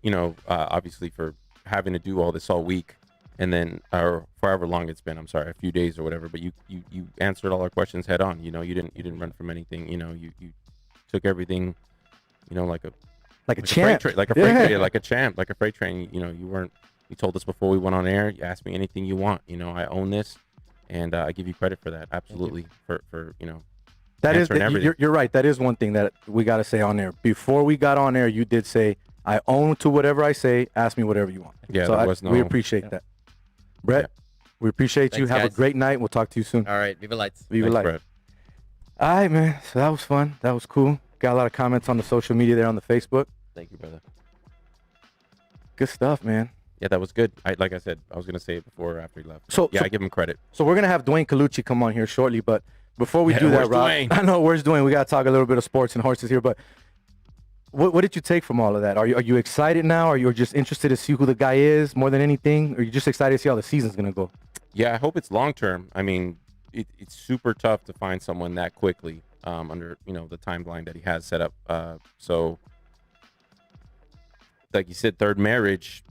obviously for having to do all this all week, and then or for however long it's been. I'm sorry, a few days or whatever. But you answered all our questions head on. You didn't run from anything. You took everything, like a champ, like a champ, like a freight train. You told us before we went on air. You asked me anything you want. I own this, and I give you credit for that. Absolutely, for that is everything. You're right. That is one thing that we got to say on air. Before we got on air, you did say, "I own to whatever I say. Ask me whatever you want." Yeah, so we appreciate that, Brett. We appreciate you. Thanks, Have guys. a great night. We'll talk to you soon. All right, Viva Lights. Viva Lights. Brett. All right, man. So that was fun. That was cool. Got a lot of comments on the social media there on the Facebook. Thank you, brother. Good stuff, man. Yeah, that was good. Like I said, I was gonna say it before or after he left. So I give him credit. So we're gonna have Dwayne Colucci come on here shortly, but before we do that, where's Rob, Dwayne? I know where's Dwayne. We gotta talk a little bit of sports and horses here, but what did you take from all of that? Are you excited now? Are you just interested to see who the guy is more than anything? Or are you just excited to see how the season's gonna go? Yeah, I hope it's long term. I mean, it's super tough to find someone that quickly under the timeline that he has set up. So, like you said, third marriage.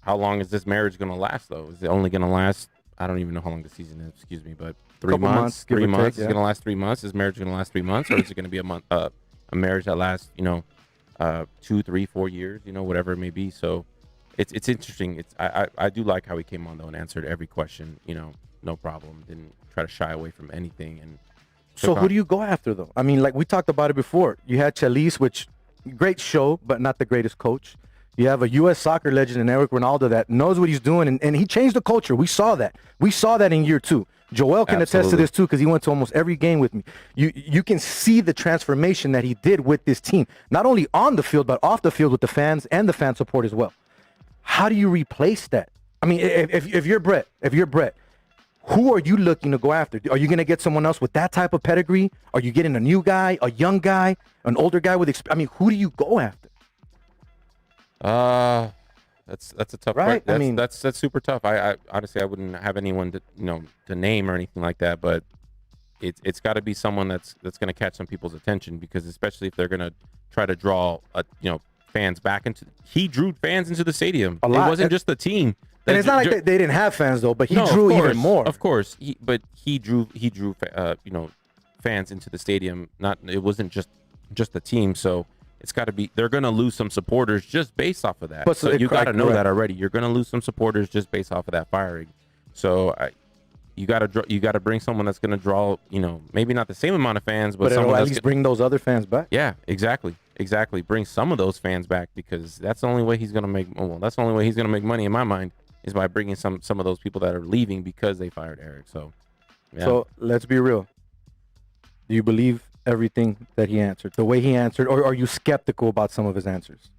how long is this marriage going to last, though? Is it only going to last? I don't even know how long the season is. Excuse me, but 3 Couple months. give 3 or months take, is going to last 3 months. Is marriage going to last 3 months, or is it going to be a marriage that lasts 2, 3, 4 years? Whatever it may be. So it's interesting. I do like how he came on though and answered every question. No problem. Didn't try to shy away from anything. And so who do you go after though? I mean, like we talked about it before. You had Chalice, which great show, but not the greatest coach. You have a U.S. soccer legend in Eric Ronaldo that knows what he's doing, and he changed the culture. We saw that. We saw that in year 2. Joel can attest to this too because he went to almost every game with me. You can see the transformation that he did with this team, not only on the field, but off the field with the fans and the fan support as well. How do you replace that? I mean, if you're Brett, who are you looking to go after? Are you going to get someone else with that type of pedigree? Are you getting a new guy, a young guy, an older guy with experience? I mean, who do you go after? That's a tough right. Part. That's super tough. I honestly I wouldn't have anyone to name or anything like that, but it's got to be someone that's going to catch some people's attention, because especially if they're going to try to draw fans back into. He drew fans into the stadium. It wasn't just the team. And it's not like they didn't have fans though, but he drew even more. Of course, he drew fans into the stadium. It wasn't just the team. So it's got to be. They're going to lose some supporters just based off of that. But so you got to know that already. You're going to lose some supporters just based off of that firing. So you got to bring someone that's going to draw. Maybe not the same amount of fans, but someone at least bring those other fans back. Yeah, exactly. Bring some of those fans back, because that's the only way he's going to make. Well, that's the only way he's going to make money in my mind, is by bringing some of those people that are leaving because they fired Eric. So, yeah. So let's be real. Do you believe everything that he answered, the way he answered, or are you skeptical about some of his answers?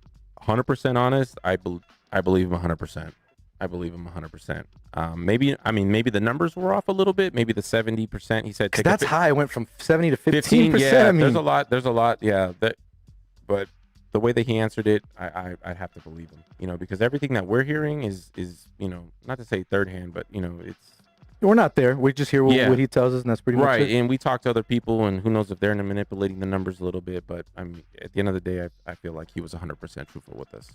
100% honest. I believe him 100%. I believe him 100%. Maybe the numbers were off a little bit. Maybe the 70% he said. That's high. It went from 70 to 15%. Yeah, there's a lot. Yeah, but the way that he answered it, I'd have to believe him. Because everything that we're hearing is not to say third hand, but it's. We're not there. We just hear what he tells us, and that's pretty much it. Right, and we talk to other people, and who knows if they're manipulating the numbers a little bit. But at the end of the day, I feel like he was 100% truthful with us.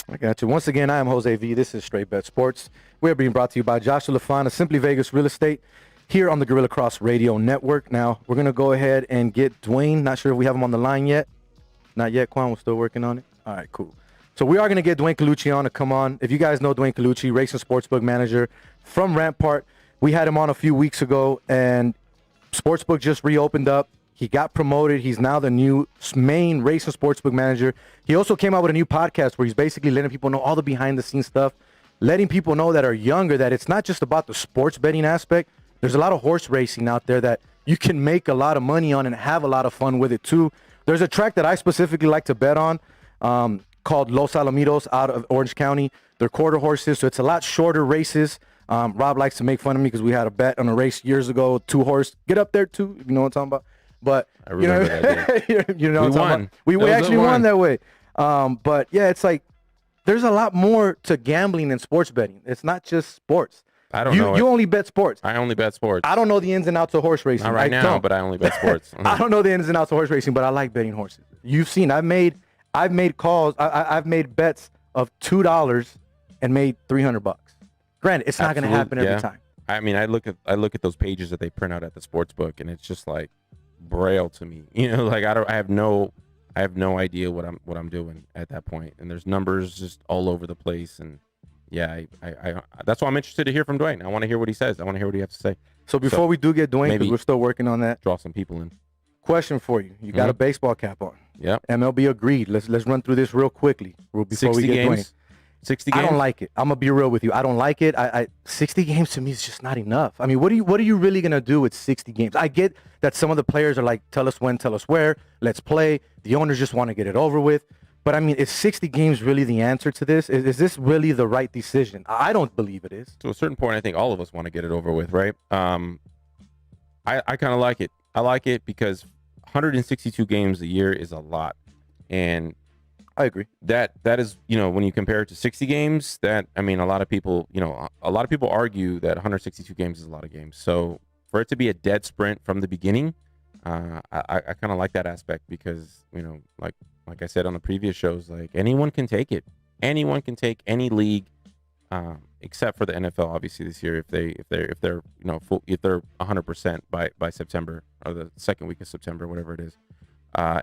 I got you. Once again, I am Jose V. This is Straight Bet Sports. We're being brought to you by Joshua LaFon of Simply Vegas Real Estate here on the Gorilla Cross Radio Network. Now, we're going to go ahead and get Dwayne. Not sure if we have him on the line yet. Not yet, Quan. We're still working on it. All right, cool. So we are going to get Dwayne Colucci on to come on. If you guys know Dwayne Colucci, race and sportsbook manager from Rampart. We had him on a few weeks ago, and sportsbook just reopened up. He got promoted. He's now the new main race and sportsbook manager. He also came out with a new podcast where he's basically letting people know all the behind-the-scenes stuff, letting people know that are younger that it's not just about the sports betting aspect. There's a lot of horse racing out there that you can make a lot of money on and have a lot of fun with it too. There's a track that I specifically like to bet on called Los Alamitos out of Orange County. They're quarter horses, so it's a lot shorter races. Rob likes to make fun of me because we had a bet on a race years ago, 2 horse. Get up there too, if you know what I'm talking about. But I remember that you know what I'm talking about. We actually won that way. But yeah, it's like there's a lot more to gambling than sports betting. It's not just sports. I don't know. You only bet sports. I only bet sports. I don't know the ins and outs of horse racing. Not right now, but I only bet sports. I don't know the ins and outs of horse racing, but I like betting horses. You've seen. I've made calls. I've made bets of $2 and made $300. Granted, it's not going to happen every time. I mean, I look at those pages that they print out at the sports book, and it's just like braille to me. Like I have no idea what I'm doing at that point, and there's numbers just all over the place. And yeah, I that's why I'm interested to hear from Dwayne. I want to hear what he says. I want to hear what he has to say. So before we do get Dwayne, because we're still working on that, draw some people in. Question for you: You got a baseball cap on? Yep. MLB agreed. Let's run through this real quickly before we get games. Dwayne. 60 games? I don't like it. I'm gonna be real with you. I don't like it. 60 games to me is just not enough. I mean, what are you really gonna do with 60 games? I get that some of the players are like, tell us when, tell us where, let's play. The owners just want to get it over with. But I mean, is 60 games really the answer to this? Is this really the right decision? I don't believe it is. To a certain point, I think all of us want to get it over with, right? I kind of like it. I like it because 162 games a year is a lot, and I agree. That is, when you compare it to 60 games, a lot of people argue that 162 games is a lot of games. So for it to be a dead sprint from the beginning, I kind of like that aspect because, like I said on the previous shows, like anyone can take it. Anyone can take any league except for the NFL, obviously this year, if they're if they're 100% by September or the second week of September, whatever it is.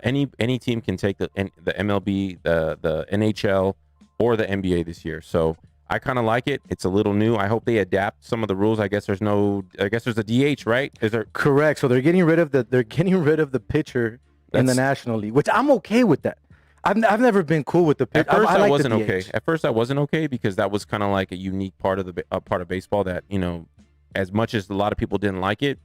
Any team can take the MLB, the NHL, or the NBA this year. So I kind of like it. It's a little new. I hope they adapt some of the rules. I guess there's a DH, right? Is there? Correct. So they're getting rid of the pitcher in the National League, which I'm okay with that. I've never been cool with the pitch. At first, I like wasn't okay. At first, I wasn't okay because that was kind of like a unique part of part of baseball that, as much as a lot of people didn't like it,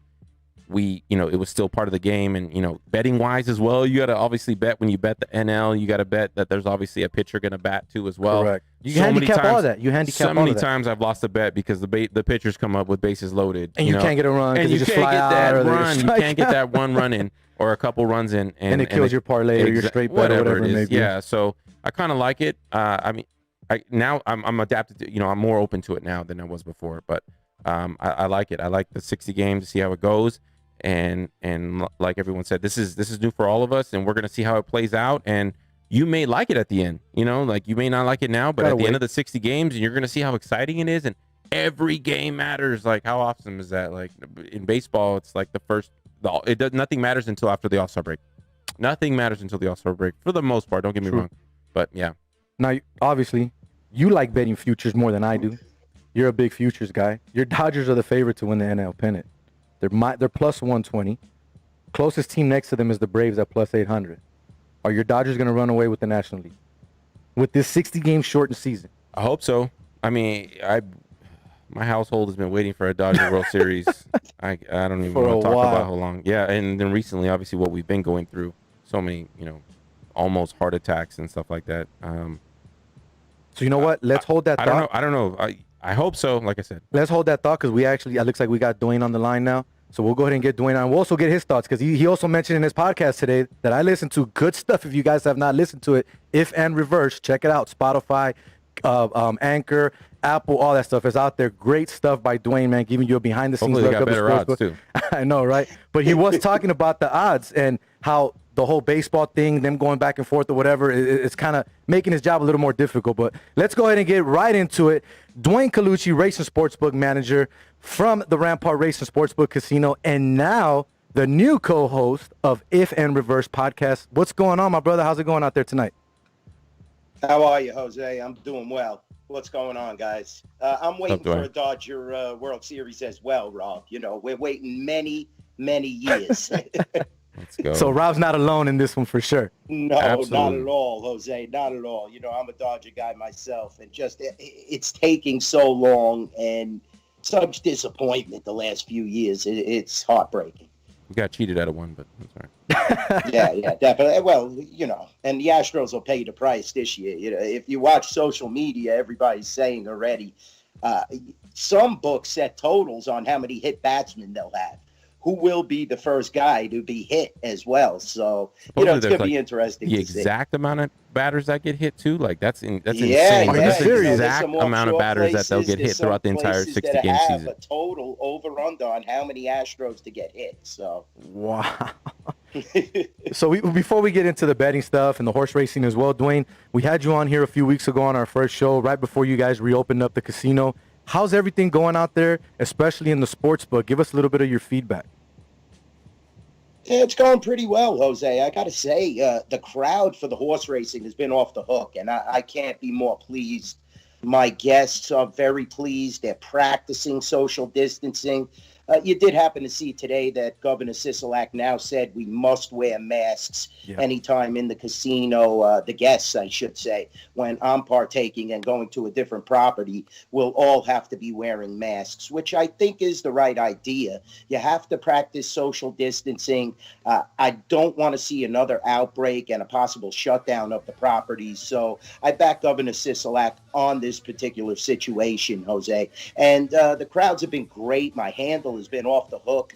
it was still part of the game. And, betting wise as well, you got to obviously bet when you bet the NL, you got to bet that there's obviously a pitcher going to bat too as well. Correct. You handicap all that. So many times I've lost a bet because the pitchers come up with bases loaded. And you can't get a run. And you just can't fly get out that or run. You can't get that one run in or a couple runs in. And it kills your parlay or your straight bet or whatever it may be. Yeah, so I kind of like it. Now I'm adapted to, I'm more open to it now than I was before. But I like it. I like the 60 games to see how it goes. And like everyone said, this is new for all of us, and we're gonna see how it plays out. And you may like it at the end, like you may not like it now, but at the end of the 60 games, and you're gonna see how exciting it is. And every game matters. Like, how awesome is that? Like in baseball, it's like nothing matters until after the All-Star break. Nothing matters until the All-Star break for the most part. Don't get me wrong, but yeah. Now, obviously, you like betting futures more than I do. You're a big futures guy. Your Dodgers are the favorite to win the NL pennant. They're plus 120. Closest team next to them is the Braves at plus 800. Are your Dodgers going to run away with the National League with this 60-game shortened season? I hope so. I mean, my household has been waiting for a Dodger World Series. I don't even want to talk about how long. Yeah, and then recently, obviously, what we've been going through, so many, almost heart attacks and stuff like that. So you know what? Let's hold that thought. I don't know. I hope so, like I said. Let's hold that thought because it looks like we got Dwayne on the line now. So we'll go ahead and get Dwayne on. We'll also get his thoughts because he also mentioned in his podcast today that I listened to good stuff. If you guys have not listened to it, If and Reverse, check it out. Spotify, Anchor, Apple, all that stuff is out there. Great stuff by Dwayne, man, giving you a behind-the-scenes look of better odds too. I know, right? But he was talking about the odds and how the whole baseball thing, them going back and forth or whatever, it's kind of making his job a little more difficult. But let's go ahead and get right into it. Dwayne Colucci, Racing Sportsbook Manager from the Rampart Racing Sportsbook Casino, and now the new co-host of If and Reverse podcast. What's going on, my brother? How's it going out there tonight? How are you, Jose? I'm doing well. What's going on, guys? I'm waiting for a Dodger World Series as well, Rob. We're waiting many, many years. Let's go. So Rob's not alone in this one for sure. No, Absolutely. Not at all, Jose. Not at all. I'm a Dodger guy myself, and just it's taking so long and such disappointment the last few years. It's heartbreaking. We got cheated out of one, but that's all right. Yeah, definitely. Well, and the Astros will pay the price this year. If you watch social media, everybody's saying already. Some books set totals on how many hit batsmen they'll have. Who will be the first guy to be hit as well? So it's going to be interesting. The exact amount of batters that get hit too, like that's insane. Are you serious? The exact amount of batters that they'll get hit throughout the entire 60-game season. A total over/under on how many Astros to get hit. So wow. So before we get into the betting stuff and the horse racing as well, Dwayne, we had you on here a few weeks ago on our first show, right before you guys reopened up the casino. How's everything going out there, especially in the sports book? Give us a little bit of your feedback. Yeah, it's going pretty well, Jose. I got to say, the crowd for the horse racing has been off the hook, and I can't be more pleased. My guests are very pleased. They're practicing social distancing. You did happen to see today that Governor Sisolak now said we must wear masks anytime in the casino. The guests, I should say, when I'm partaking and going to a different property, will all have to be wearing masks, which I think is the right idea. You have to practice social distancing. I don't want to see another outbreak and a possible shutdown of the properties. So I back Governor Sisolak on this particular situation, Jose. And the crowds have been great. My handle has been off the hook.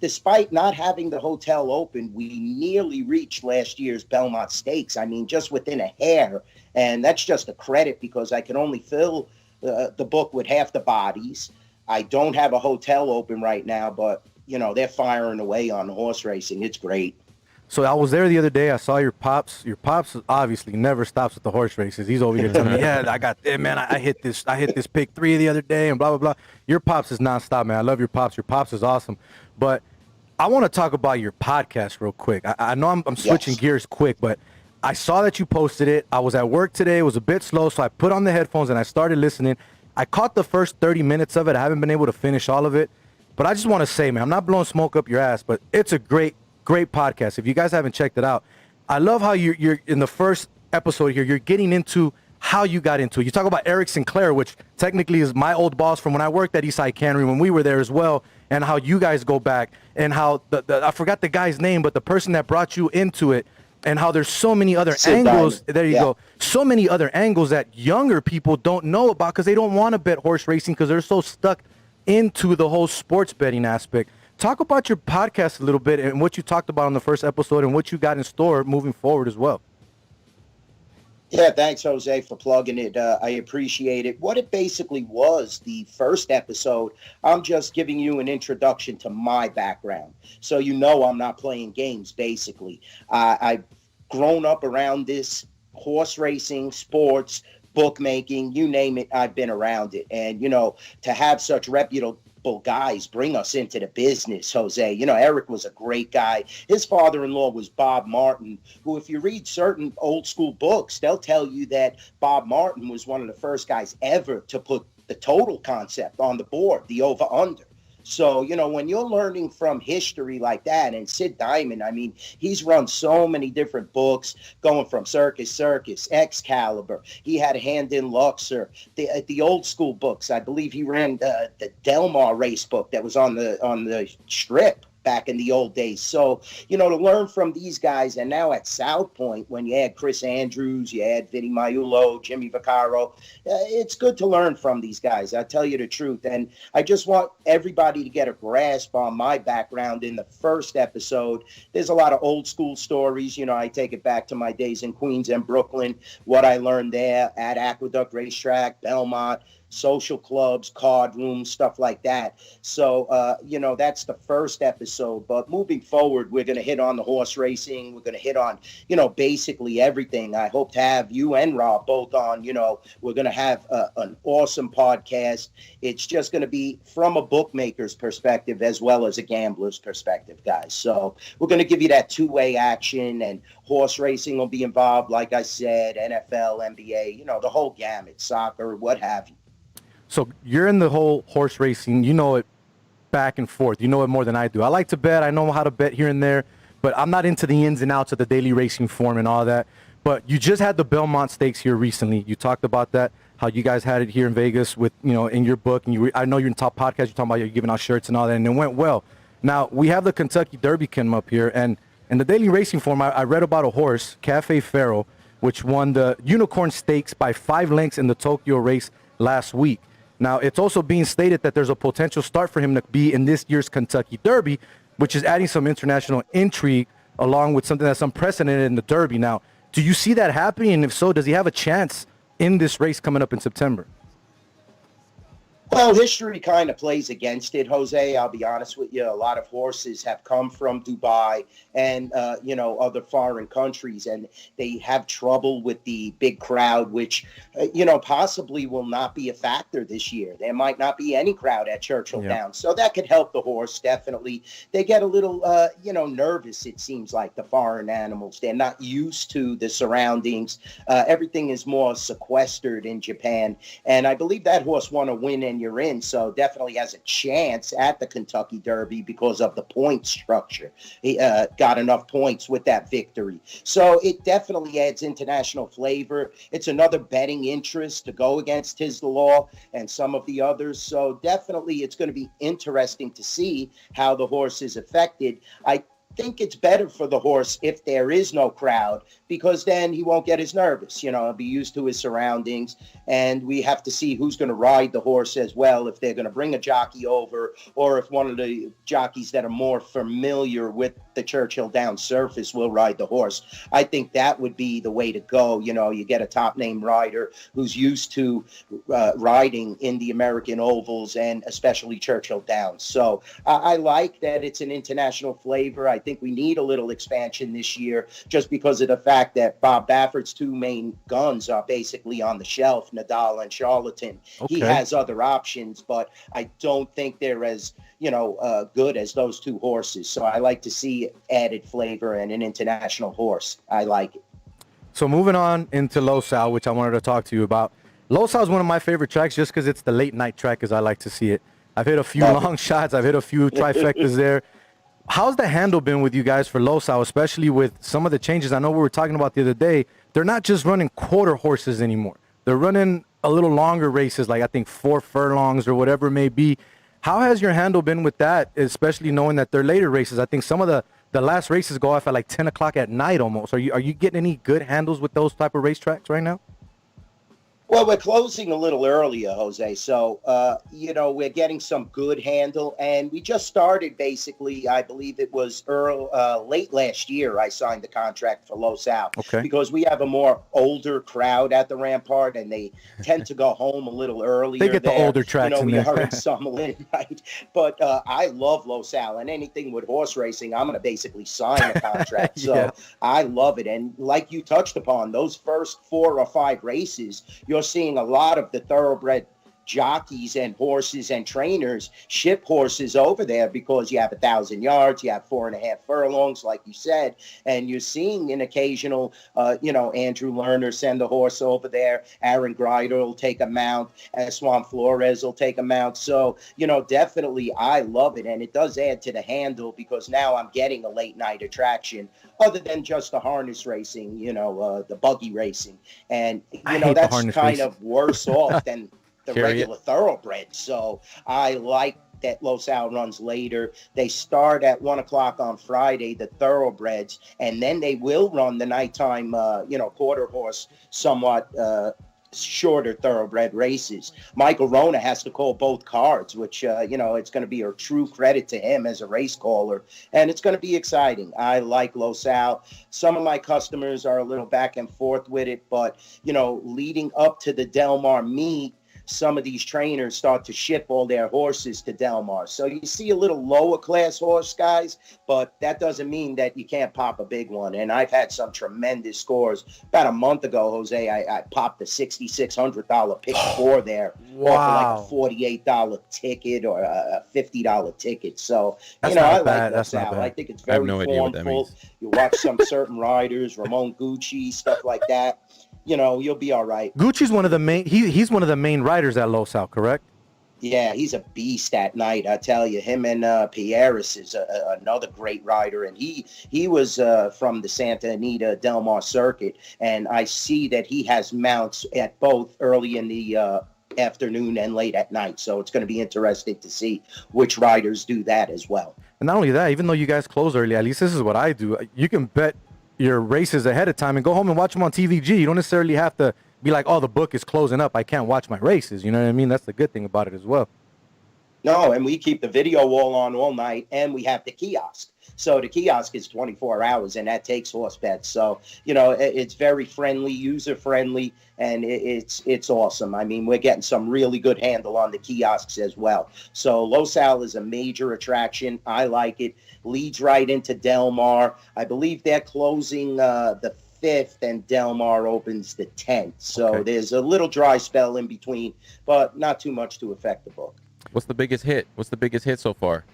Despite not having the hotel open, we nearly reached last year's Belmont Stakes. I mean, just within a hair. And that's just a credit because I can only fill the book with half the bodies. I don't have a hotel open right now, but, they're firing away on horse racing. It's great. So I was there the other day. I saw your pops. Your pops obviously never stops with the horse races. He's over here telling me, "Yeah, I hit this pick 3 the other day, and blah blah blah." Your pops is nonstop, man. I love your pops. Your pops is awesome. But I want to talk about your podcast real quick. I know I'm switching gears quick, but I saw that you posted it. I was at work today. It was a bit slow, so I put on the headphones and I started listening. I caught the first 30 minutes of it. I haven't been able to finish all of it. But I just want to say, man, I'm not blowing smoke up your ass, but it's a great podcast. If you guys haven't checked it out, I love how you're in the first episode here, you're getting into how you got into it. You talk about Eric Sinclair, which technically is my old boss from when I worked at Eastside Cannery when we were there as well, and how you guys go back, and how I forgot the guy's name, but the person that brought you into it, and how there's so many other angles. There you go. So many other angles that younger people don't know about because they don't want to bet horse racing because they're so stuck into the whole sports betting aspect. Talk about your podcast a little bit and what you talked about on the first episode and what you got in store moving forward as well. Yeah, thanks, Jose, for plugging it. I appreciate it. What it basically was, the first episode, I'm just giving you an introduction to my background. So you know I'm not playing games, basically. I've grown up around this horse racing, sports, bookmaking, you name it, I've been around it. And, to have such reputable guys bring us into the business, Jose. Eric was a great guy. His father-in-law was Bob Martin, who, if you read certain old school books, they'll tell you that Bob Martin was one of the first guys ever to put the total concept on the board, the over-under. So, when you're learning from history like that, and Sid Diamond, he's run so many different books, going from Circus, Excalibur. He had a hand in Luxor, the old school books. I believe he ran the Delmar race book that was on the strip back in the old days. So, to learn from these guys, and now at South Point, when you had Chris Andrews, you had Vinny Maiulo, Jimmy Vaccaro, it's good to learn from these guys. I tell you the truth. And I just want everybody to get a grasp on my background in the first episode. There's a lot of old school stories. I take it back to my days in Queens and Brooklyn, what I learned there at Aqueduct Racetrack, Belmont, social clubs, card rooms, stuff like that. So, that's the first episode. But moving forward, we're going to hit on the horse racing. We're going to hit on, basically everything. I hope to have you and Rob both on. We're going to have an awesome podcast. It's just going to be from a bookmaker's perspective as well as a gambler's perspective, guys. So we're going to give you that two-way action, and horse racing will be involved, like I said, NFL, NBA, the whole gamut, soccer, what have you. So you're in the whole horse racing, you know it back and forth. You know it more than I do. I like to bet. I know how to bet here and there, but I'm not into the ins and outs of the daily racing form and all that. But you just had the Belmont Stakes here recently. You talked about that, how you guys had it here in Vegas with, in your book. And I know you're in top podcast. You're talking about you're giving out shirts and all that, and it went well. Now, we have the Kentucky Derby come up here, and in the daily racing form, I read about a horse, Cafe Pharaoh, which won the Unicorn Stakes by 5 lengths in the Tokyo race last week. Now, it's also being stated that there's a potential start for him to be in this year's Kentucky Derby, which is adding some international intrigue along with something that's unprecedented in the Derby. Now, do you see that happening? And if so, does he have a chance in this race coming up in September? Well, history kind of plays against it, Jose. I'll be honest with you. A lot of horses have come from Dubai and, other foreign countries, and they have trouble with the big crowd, which, possibly will not be a factor this year. There might not be any crowd at Churchill Downs. So that could help the horse, definitely. They get a little, nervous, it seems like, the foreign animals. They're not used to the surroundings. Everything is more sequestered in Japan. And I believe that horse won a win and you're in, so definitely has a chance at the Kentucky Derby because of the point structure. He got enough points with that victory. So it definitely adds international flavor. It's another betting interest to go against Tiz the Law and some of the others. So definitely it's going to be interesting to see how the horse is affected. I think it's better for the horse if there is no crowd, because then he won't get as nervous. He'll be used to his surroundings, and we have to see who's going to ride the horse as well, if they're going to bring a jockey over, or if one of the jockeys that are more familiar with the Churchill Downs surface will ride the horse. I think that would be the way to go. You get a top name rider who's used to riding in the American ovals and especially Churchill Downs. So I like that it's an international flavor. I think we need a little expansion this year just because of the fact that Bob Baffert's two main guns are basically on the shelf, Nadal and Charlatan. Okay. He has other options, but I don't think they're as good as those two horses. So I like to see added flavor and an international horse. I like it. So moving on into Los Al, which I wanted to talk to you about. Los Al is one of my favorite tracks just because it's the late night track, as I like to see it. I've hit a few long shots. I've hit a few trifectas there. How's the handle been with you guys for Los Al, especially with some of the changes? I know we were talking about the other day. They're not just running quarter horses anymore. They're running a little longer races, like I think 4 furlongs or whatever it may be. How has your handle been with that, especially knowing that they're later races? I think some of the last races go off at like 10 o'clock at night almost. Are you getting any good handles with those type of racetracks right now? Well, we're closing a little earlier, Jose. So, we're getting some good handle. And we just started, basically, I believe it was late last year, I signed the contract for Los Al. Okay. Because we have a more older crowd at the Rampart, and they tend to go home a little earlier. They get the older tracks in we there. hurry some in, right? But I love Los Al, and anything with horse racing, I'm going to basically sign a contract. So Yeah. I love it. And like you touched upon, those first 4 or 5 races, you're seeing a lot of the thoroughbred jockeys and horses and trainers ship horses over there because you have 1,000 yards, you have 4.5 furlongs, like you said, and you're seeing an occasional, Andrew Lerner send a horse over there. Aaron Greider will take a mount. Eswan Flores will take a mount. So, definitely I love it, and it does add to the handle because now I'm getting a late night attraction other than just the harness racing, the buggy racing. And, that's kind racing. of worse off than the Chariot. regular thoroughbred. So I like that Los Al runs later. They start at 1 o'clock on Friday, the thoroughbreds, and then they will run the nighttime, quarter horse, somewhat shorter thoroughbred races. Michael Rona has to call both cards, which, it's going to be a true credit to him as a race caller, and it's going to be exciting. I like Los Al. Some of my customers are a little back and forth with it, but, leading up to the Del Mar meet, some of these trainers start to ship all their horses to Del Mar. So you see a little lower class horse guys, but that doesn't mean that you can't pop a big one. And I've had some tremendous scores. About a month ago, Jose, I popped a $6,600 pick 4 there. Wow. Off of like a $48 ticket or a $50 ticket. So, That's not I like bad. Los That's not Al. bad. I think it's I have very no idea what that formful. means. You watch some certain riders, Ramon Gucci, stuff like that. You'll be all right. Gucci's one of the main. He's one of the main riders at Los Al, correct? Yeah, he's a beast at night. I tell you, him and Pierres is another great rider, and he was from the Santa Anita Del Mar circuit, and I see that he has mounts at both early in the afternoon and late at night. So it's going to be interesting to see which riders do that as well. And not only that, even though you guys close early, at least this is what I do. You can bet your races ahead of time and go home and watch them on TVG. You don't necessarily have to be like, oh, the book is closing up, I can't watch my races. You know what I mean? That's the good thing about it as well. No, and we keep the video wall on all night, and we have the kiosk. So the kiosk is 24 hours, and that takes horse bets. So, it's very friendly, user-friendly, and it's awesome. I mean, we're getting some really good handle on the kiosks as well. So Los Al is a major attraction. I like it. Leads right into Del Mar. I believe they're closing the 5th, and Del Mar opens the 10th. So Okay. There's a little dry spell in between, but not too much to affect the book. What's the biggest hit? What's the biggest hit so far?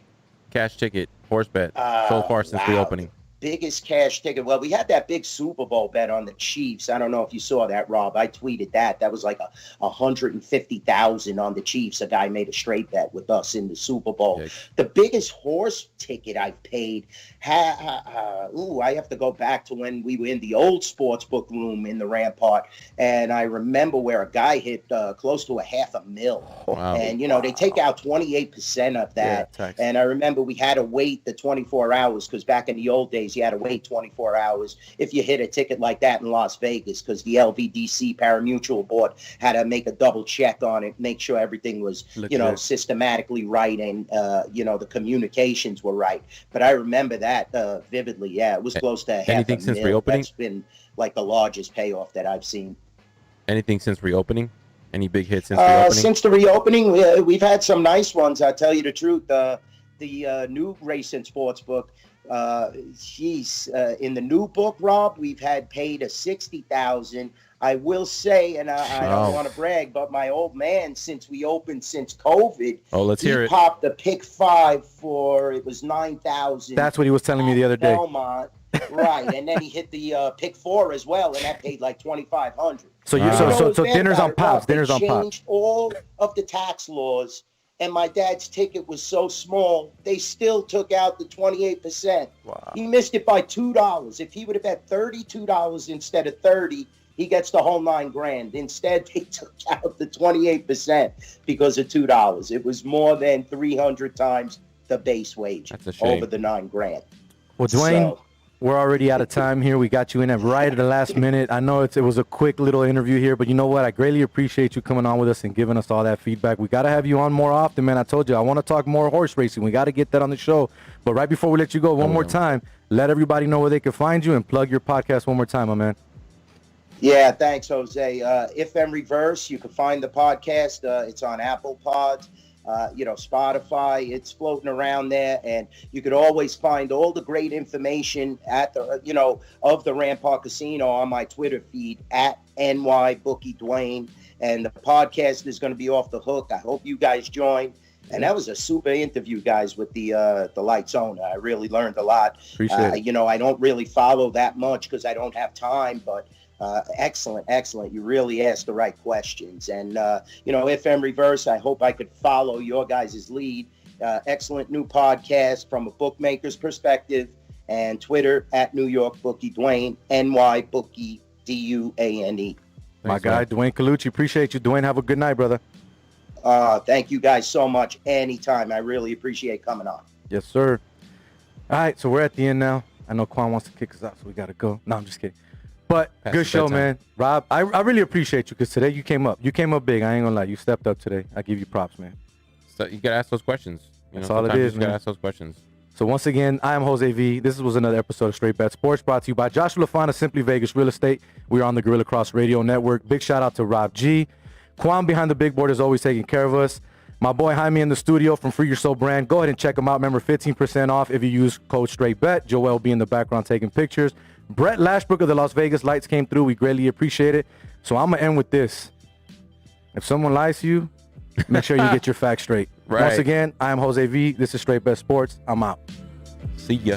Cash ticket, horse bet so far since the opening. Biggest cash ticket. Well, we had that big Super Bowl bet on the Chiefs. I don't know if you saw that, Rob. I tweeted that. That was like $150,000 on the Chiefs. A guy made a straight bet with us in the Super Bowl. Yeah. The biggest horse ticket I've paid. I have to go back to when we were in the old sports book room in the Rampart, and I remember where a guy hit close to $500,000. Wow. And they take out 28% of that. Yeah, tax. And I remember we had to wait the 24 hours because back in the old days, you had to wait 24 hours if you hit a ticket like that in Las Vegas because the LVDC Parimutuel Board had to make a double check on it, make sure everything was, Legit. systematically right and, the communications were right. But I remember that vividly. Yeah, it was close to Anything since $500,000. reopening? That's been like the largest payoff that I've seen. Anything since reopening? Any big hits since reopening? Since the reopening, we've had some nice ones. I'll tell you the truth. The new race and sports book, In the new book, Rob, we've had paid a 60,000. I will say, and I don't want to brag, but my old man, since we opened since COVID, let's hear it. Popped the pick 5 for, it was 9,000. That's what he was telling me the other day. Belmont, right, and then he hit the pick 4 as well, and that paid like 2,500. So dinner's on Pops. Dinner's on Pops. They changed all of the tax laws, and my dad's ticket was so small, they still took out the 28%. Wow. He missed it by $2. If he would have had $32 instead of 30, he gets the whole $9,000. Instead, they took out the 28% because of $2. It was more than 300 times the base wage over the $9,000. Well, Dwayne, we're already out of time here. We got you in right at the last minute. I know it was a quick little interview here, but you know what? I greatly appreciate you coming on with us and giving us all that feedback. We got to have you on more often, man. I told you, I want to talk more horse racing. We got to get that on the show. But right before we let you go, one more time, let everybody know where they can find you and plug your podcast one more time, my man. Yeah, thanks, Jose. If and Reverse, you can find the podcast. It's on Apple Pods, Spotify. It's floating around there, and you could always find all the great information at the, of the Rampart Casino on my Twitter feed at NYBookieDwayne. And the podcast is going to be off the hook. I hope you guys join. And that was a super interview, guys, with the Lights owner. I really learned a lot. Appreciate it. I don't really follow that much because I don't have time, but excellent. You really asked the right questions. And, if and Reverse, I hope I could follow your guys' lead. Excellent new podcast from a bookmaker's perspective, and Twitter at New York Bookie Dwayne, NYBookie DUANE. My guy, Dwayne Colucci. Appreciate you, Dwayne. Have a good night, brother. Thank you guys so much. Anytime. I really appreciate coming on. Yes, sir. All right, so we're at the end now. I know Quan wants to kick us out, so we got to go. No, I'm just kidding. But good show, man. Rob, I really appreciate you because today you came up. You came up big. I ain't going to lie. You stepped up today. I give you props, man. So you got to ask those questions. That's all it is, man. You got to ask those questions. So once again, I am Jose V. This was another episode of Straight Bet Sports brought to you by Joshua LaFana, Simply Vegas Real Estate. We are on the Gorilla Cross Radio Network. Big shout out to Rob G. Quan behind the big board is always taking care of us. My boy Jaime in the studio from Free Your Soul brand. Go ahead and check him out. Remember, 15% off if you use code StraightBet. Joel will be in the background taking pictures. Brett Lashbrook of the Las Vegas Lights came through. We greatly appreciate it. So I'm going to end with this. If someone lies to you, make sure you get your facts straight. Right. Once again, I am Jose V. This is Straight Bet Sports. I'm out. See ya.